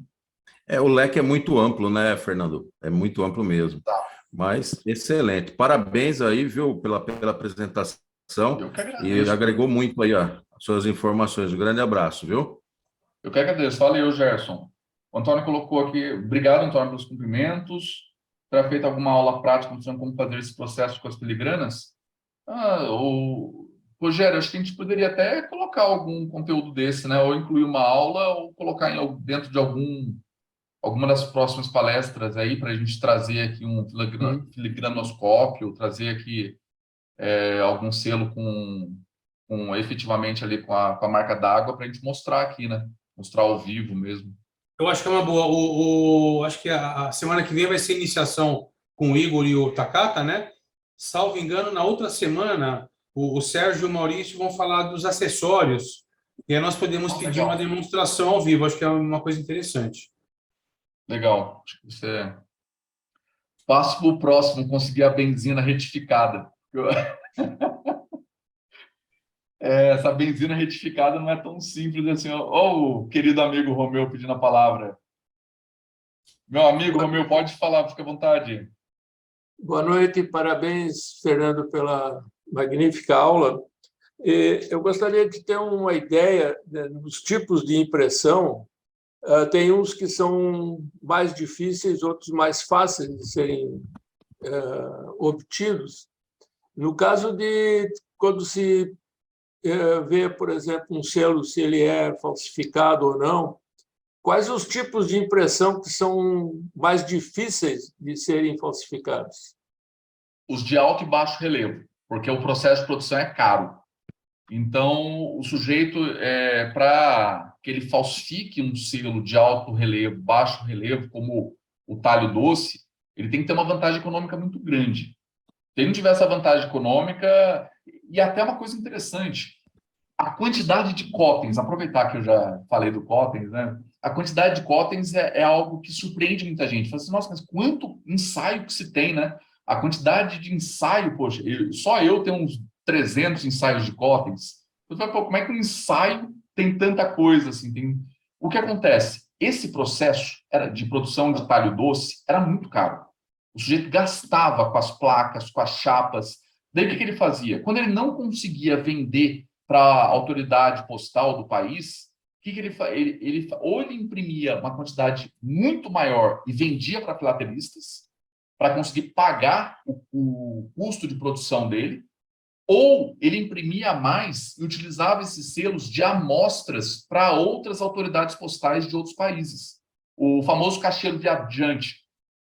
O leque é muito amplo, né, Fernando? É muito amplo mesmo. Mas excelente. Parabéns aí, viu, pela apresentação. Eu que agradeço. E agregou muito aí as suas informações. Um grande abraço, viu? Eu que agradeço. Valeu, Gerson. O Antônio colocou aqui, obrigado, Antônio, pelos cumprimentos. Terá feito alguma aula prática mostrando como fazer esse processo com as filigranas? Rogério, acho que a gente poderia até colocar algum conteúdo desse, né? Ou incluir uma aula, ou colocar dentro de alguma das próximas palestras aí, para a gente trazer aqui um filigranoscópio, trazer aqui algum selo efetivamente ali com a marca d'água, para a gente mostrar aqui, né? Mostrar ao vivo mesmo. Eu acho que é uma boa. Acho que a semana que vem vai ser iniciação com o Igor e o Takata, né? Salvo engano, na outra semana, o Sérgio e o Maurício vão falar dos acessórios, e aí nós podemos pedir uma demonstração ao vivo. Acho que é uma coisa interessante. Legal. Acho que você passo para o próximo, conseguir a benzina retificada. Essa benzina retificada não é tão simples assim. O querido amigo Romeu pedindo a palavra. Meu amigo Romeu, pode falar, fica à vontade. Boa noite, parabéns, Fernando, pela magnífica aula. Eu gostaria de ter uma ideia dos tipos de impressão. Tem uns que são mais difíceis, outros mais fáceis de serem obtidos. No caso de quando se vê, por exemplo, um selo, se ele é falsificado ou não, quais os tipos de impressão que são mais difíceis de serem falsificados? Os de alto e baixo relevo, porque o processo de produção é caro. Então, o sujeito, para que ele falsifique um selo de alto relevo, baixo relevo, como o talho doce, ele tem que ter uma vantagem econômica muito grande. Se ele não tiver essa vantagem econômica, e até uma coisa interessante, a quantidade de cótens, aproveitar que eu já falei do cótens, né? A quantidade de cótens é algo que surpreende muita gente. Fala assim, nossa, mas quanto ensaio que se tem, né? A quantidade de ensaio, poxa, só eu tenho uns 300 ensaios de cótens. Você vai, como é que um ensaio tem tanta coisa assim? O que acontece? Esse processo de produção de talho doce era muito caro. O sujeito gastava com as placas, com as chapas. Daí o que ele fazia? Quando ele não conseguia vender para a autoridade postal do país, o que ele fazia? Ou ele imprimia uma quantidade muito maior e vendia para filatelistas, para conseguir pagar o custo de produção dele, ou ele imprimia mais e utilizava esses selos de amostras para outras autoridades postais de outros países. O famoso cacheiro viajante.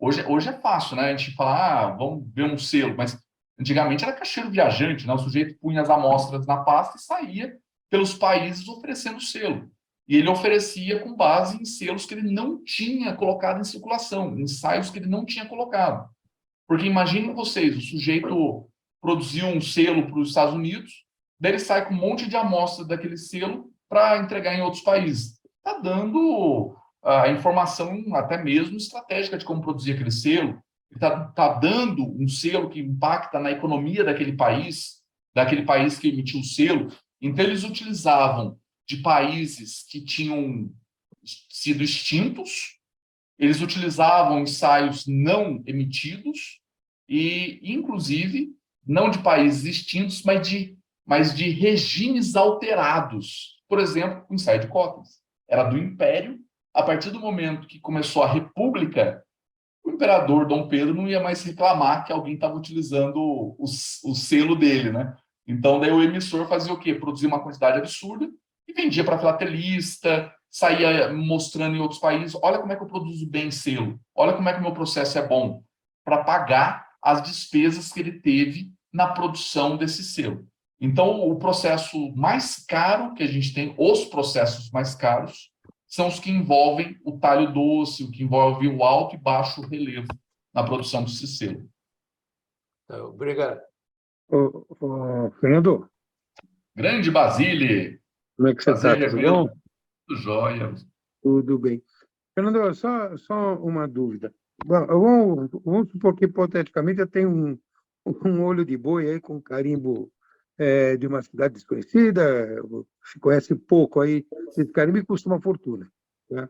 Hoje é fácil, né? A gente fala, vamos ver um selo, mas antigamente era cacheiro viajante, né? O sujeito punha as amostras na pasta e saía pelos países oferecendo selo. E ele oferecia com base em selos que ele não tinha colocado em circulação, ensaios que ele não tinha colocado. Porque imaginem vocês, o sujeito produziu um selo para os Estados Unidos, daí ele sai com um monte de amostras daquele selo para entregar em outros países. está dando a informação até mesmo estratégica de como produzir aquele selo, está dando um selo que impacta na economia daquele país que emitiu o selo. Então, eles utilizavam de países que tinham sido extintos, eles utilizavam ensaios não emitidos e, inclusive, não de países extintos, mas de regimes alterados. Por exemplo, o ensaio de cotas. Era do Império. A partir do momento que começou a República, o imperador Dom Pedro não ia mais reclamar que alguém estava utilizando o selo dele, né? Então, daí o emissor fazia o quê? Produzia uma quantidade absurda e vendia para filatelista, saía mostrando em outros países, olha como é que eu produzo bem selo, olha como é que o meu processo é bom, para pagar as despesas que ele teve na produção desse selo. Então, o processo mais caro que a gente tem, os processos mais caros, são os que envolvem o talho doce, o que envolve o alto e baixo relevo na produção desse selo. Obrigado. Fernando, Grande Basile. como é que você está? Tudo bom? Tudo jóia. Tudo bem. Fernando, só uma dúvida. Bom, vamos supor que, hipoteticamente, eu tenho um olho de boi aí com carimbo de uma cidade desconhecida, se conhece pouco aí, esse carimbo custa uma fortuna. Tá?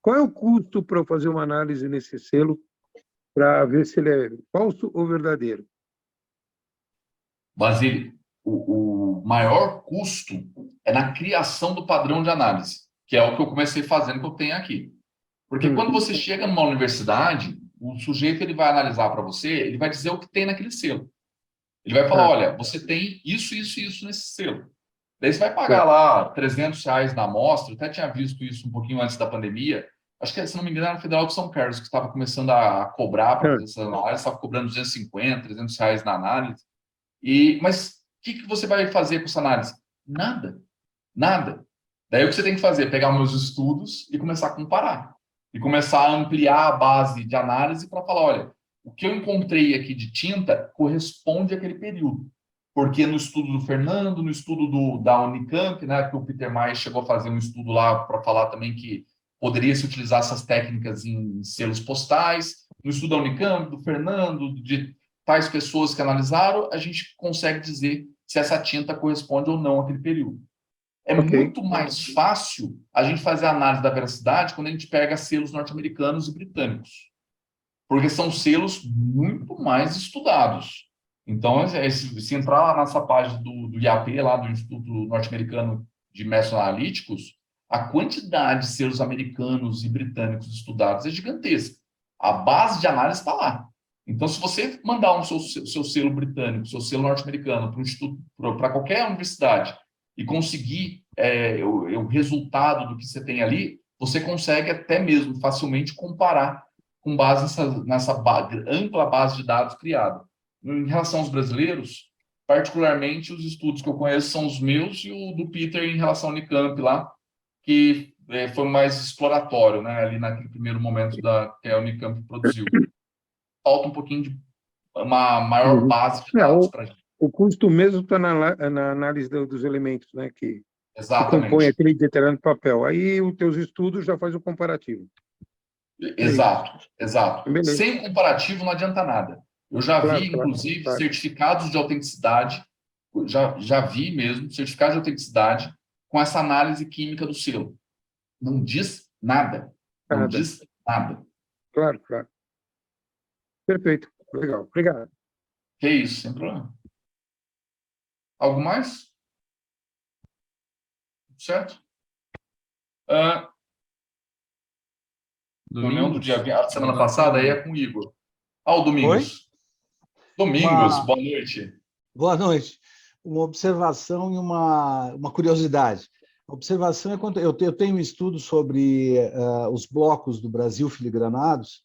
Qual é o custo para eu fazer uma análise nesse selo para ver se ele é falso ou verdadeiro? Basile, o maior custo é na criação do padrão de análise, que é o que eu comecei fazendo, que eu tenho aqui. Porque quando você chega numa universidade, o sujeito ele vai analisar para você, ele vai dizer o que tem naquele selo. Ele vai falar, olha, você tem isso, isso e isso nesse selo. Daí você vai pagar lá R$300 na amostra, eu até tinha visto isso um pouquinho antes da pandemia, acho que, se não me engano, era a Federal de São Carlos, que estava começando a cobrar para fazer essa análise, estava cobrando R$250, R$300 na análise. Mas o que você vai fazer com essa análise? Nada. Nada. Daí o que você tem que fazer? Pegar meus estudos e começar a comparar. E começar a ampliar a base de análise para falar, olha, o que eu encontrei aqui de tinta corresponde àquele período. Porque no estudo do Fernando, no estudo da Unicamp, né, que o Peter Maia chegou a fazer um estudo lá para falar também que poderia se utilizar essas técnicas em selos postais, no estudo da Unicamp, do Fernando, de tais pessoas que analisaram, a gente consegue dizer se essa tinta corresponde ou não àquele período. É muito mais fácil a gente fazer a análise da veracidade quando a gente pega selos norte-americanos e britânicos, porque são selos muito mais estudados. Então, se entrar lá nessa página do IAP, lá do Instituto Norte-Americano de Métodos Analíticos, a quantidade de selos americanos e britânicos estudados é gigantesca. A base de análise está lá. Então, se você mandar seu selo britânico, seu selo norte-americano para um instituto, para qualquer universidade, e conseguir o resultado do que você tem ali, você consegue até mesmo facilmente comparar com base nessa ampla base de dados criada. Em relação aos brasileiros, particularmente os estudos que eu conheço são os meus e o do Peter em relação ao Unicamp lá, que foi mais exploratório, né, ali naquele primeiro momento que a Unicamp produziu. Falta um pouquinho de uma maior base de dados para a gente. O custo mesmo está na análise dos elementos, né, que compõem aquele determinado papel. Aí os teus estudos já faz o comparativo. Exato. Sem comparativo não adianta nada. Eu já vi, inclusive, certificados de autenticidade, já vi mesmo, certificados de autenticidade com essa análise química do selo. Não diz nada. Não diz nada. Claro. Perfeito. Legal. Obrigado. Que isso, sem problema. Algo mais? Certo? Reunião do dia 20, a semana passada aí é com o Igor. O Domingos. Oi? Domingos, boa noite. Boa noite. Uma observação e uma curiosidade. A observação é quanto eu tenho um estudo sobre os blocos do Brasil filigranados,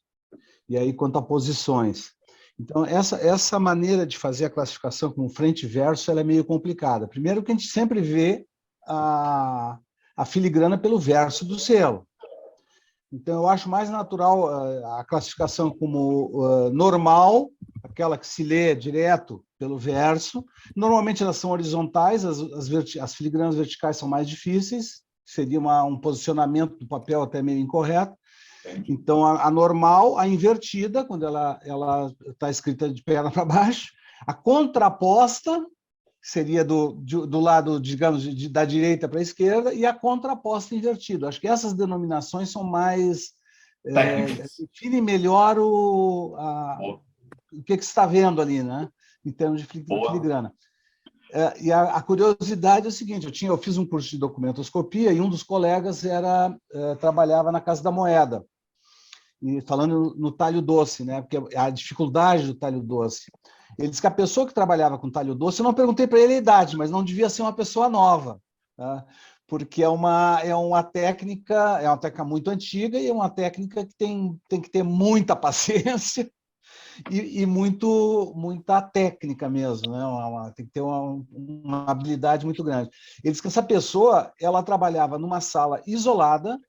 e aí quanto a posições. Então, essa maneira de fazer a classificação com frente e verso, ela é meio complicada. Primeiro que a gente sempre vê a filigrana pelo verso do selo. Então, eu acho mais natural a classificação como normal, aquela que se lê direto pelo verso. Normalmente, elas são horizontais, as filigranas verticais são mais difíceis, seria um posicionamento do papel até meio incorreto. Então, a normal, a invertida, quando ela está escrita de perna para baixo, a contraposta seria do lado, digamos, da direita para a esquerda, e a contraposta invertida. Acho que essas denominações são mais... definem melhor o que você está vendo ali, né? Em termos de filigrana. E a curiosidade é o seguinte, eu fiz um curso de documentoscopia e um dos colegas trabalhava na Casa da Moeda, e falando no talho doce, né? Porque a dificuldade do talho doce. Ele disse que a pessoa que trabalhava com talho doce, eu não perguntei para ele a idade, mas não devia ser uma pessoa nova, tá? Porque é uma técnica muito antiga e é uma técnica que tem que ter muita paciência e muita técnica mesmo, né? Tem que ter uma habilidade muito grande. Ele disse que essa pessoa ela trabalhava numa sala isolada,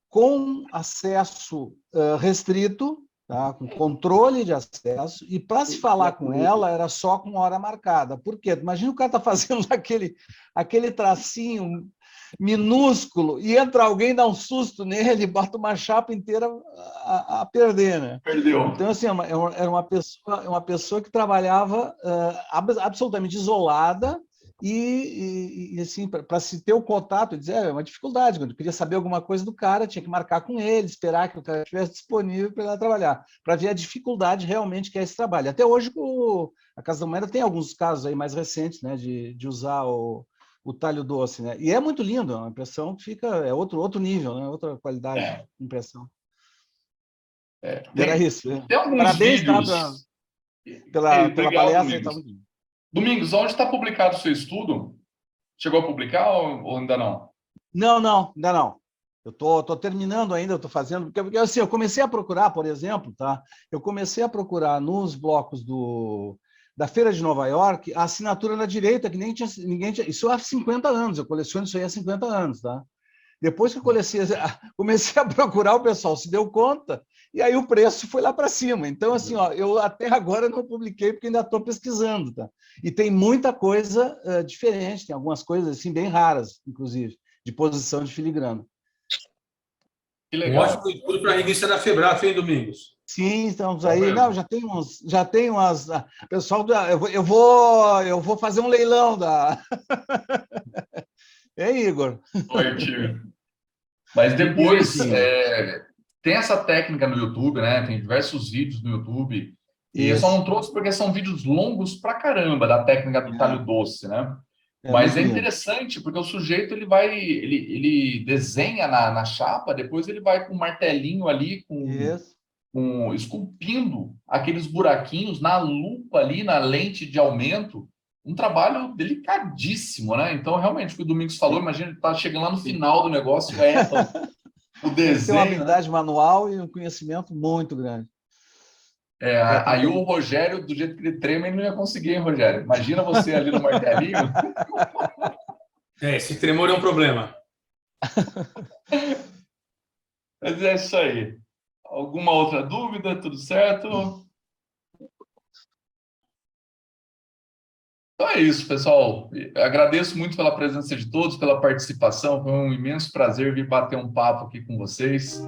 com acesso restrito, tá? Com controle de acesso, e para se falar com ela era só com hora marcada. Por quê? Imagina o cara está fazendo aquele tracinho minúsculo e entra alguém, dá um susto nele, bota uma chapa inteira a perder, né? Perdeu. Então, assim, era uma pessoa que trabalhava absolutamente isolada e assim, para se ter o contato, é uma dificuldade. Quando eu queria saber alguma coisa do cara, tinha que marcar com ele, esperar que o cara estivesse disponível para ele trabalhar, para ver a dificuldade realmente que é esse trabalho. Até hoje, a Casa da Moeda tem alguns casos aí mais recentes, né, de usar o talho doce, né? E é muito lindo, é uma impressão que fica, é outro nível, né? Outra qualidade de impressão. Era isso. Tem alguns Parabéns, vídeos... pela palestra. Domingos. Domingos, onde está publicado o seu estudo? Chegou a publicar ou ainda não? Não, ainda não. Eu estou terminando ainda, eu estou fazendo, porque assim, eu comecei a procurar, por exemplo, tá? Eu comecei a procurar nos blocos da Feira de Nova York a assinatura na direita, que ninguém tinha. Isso há 50 anos, eu coleciono isso aí há 50 anos, tá? Depois que eu comecei a procurar, o pessoal se deu conta, e aí o preço foi lá para cima. Então, assim, eu até agora não publiquei, porque ainda estou pesquisando, tá? E tem muita coisa diferente, tem algumas coisas assim, bem raras, inclusive, de posição de filigrana. Que legal. Um ótimo estudo para a revista da Febraf, hein, Domingos? Sim, estamos aí. Não, já tem umas. Pessoal, eu vou fazer um leilão da. Igor? Oi, tio. Mas depois tem essa técnica no YouTube, né? Tem diversos vídeos no YouTube. E eu só não trouxe porque são vídeos longos pra caramba da técnica do talho doce, né? Mas é interessante porque o sujeito ele desenha na chapa, depois ele vai com um martelinho ali, esculpindo aqueles buraquinhos na lupa ali, na lente de aumento. Um trabalho delicadíssimo, né? Então, realmente, o que o Domingos falou, imagina ele tá chegando lá no final do negócio, o desenho. Tem uma habilidade manual e um conhecimento muito grande. Aí o Rogério, do jeito que ele treme, ele não ia conseguir, hein, Rogério? Imagina você ali no martelinho. Esse tremor é um problema. Mas é isso aí. Alguma outra dúvida? Tudo certo? Então é isso, pessoal. Agradeço muito pela presença de todos, pela participação. Foi um imenso prazer vir bater um papo aqui com vocês.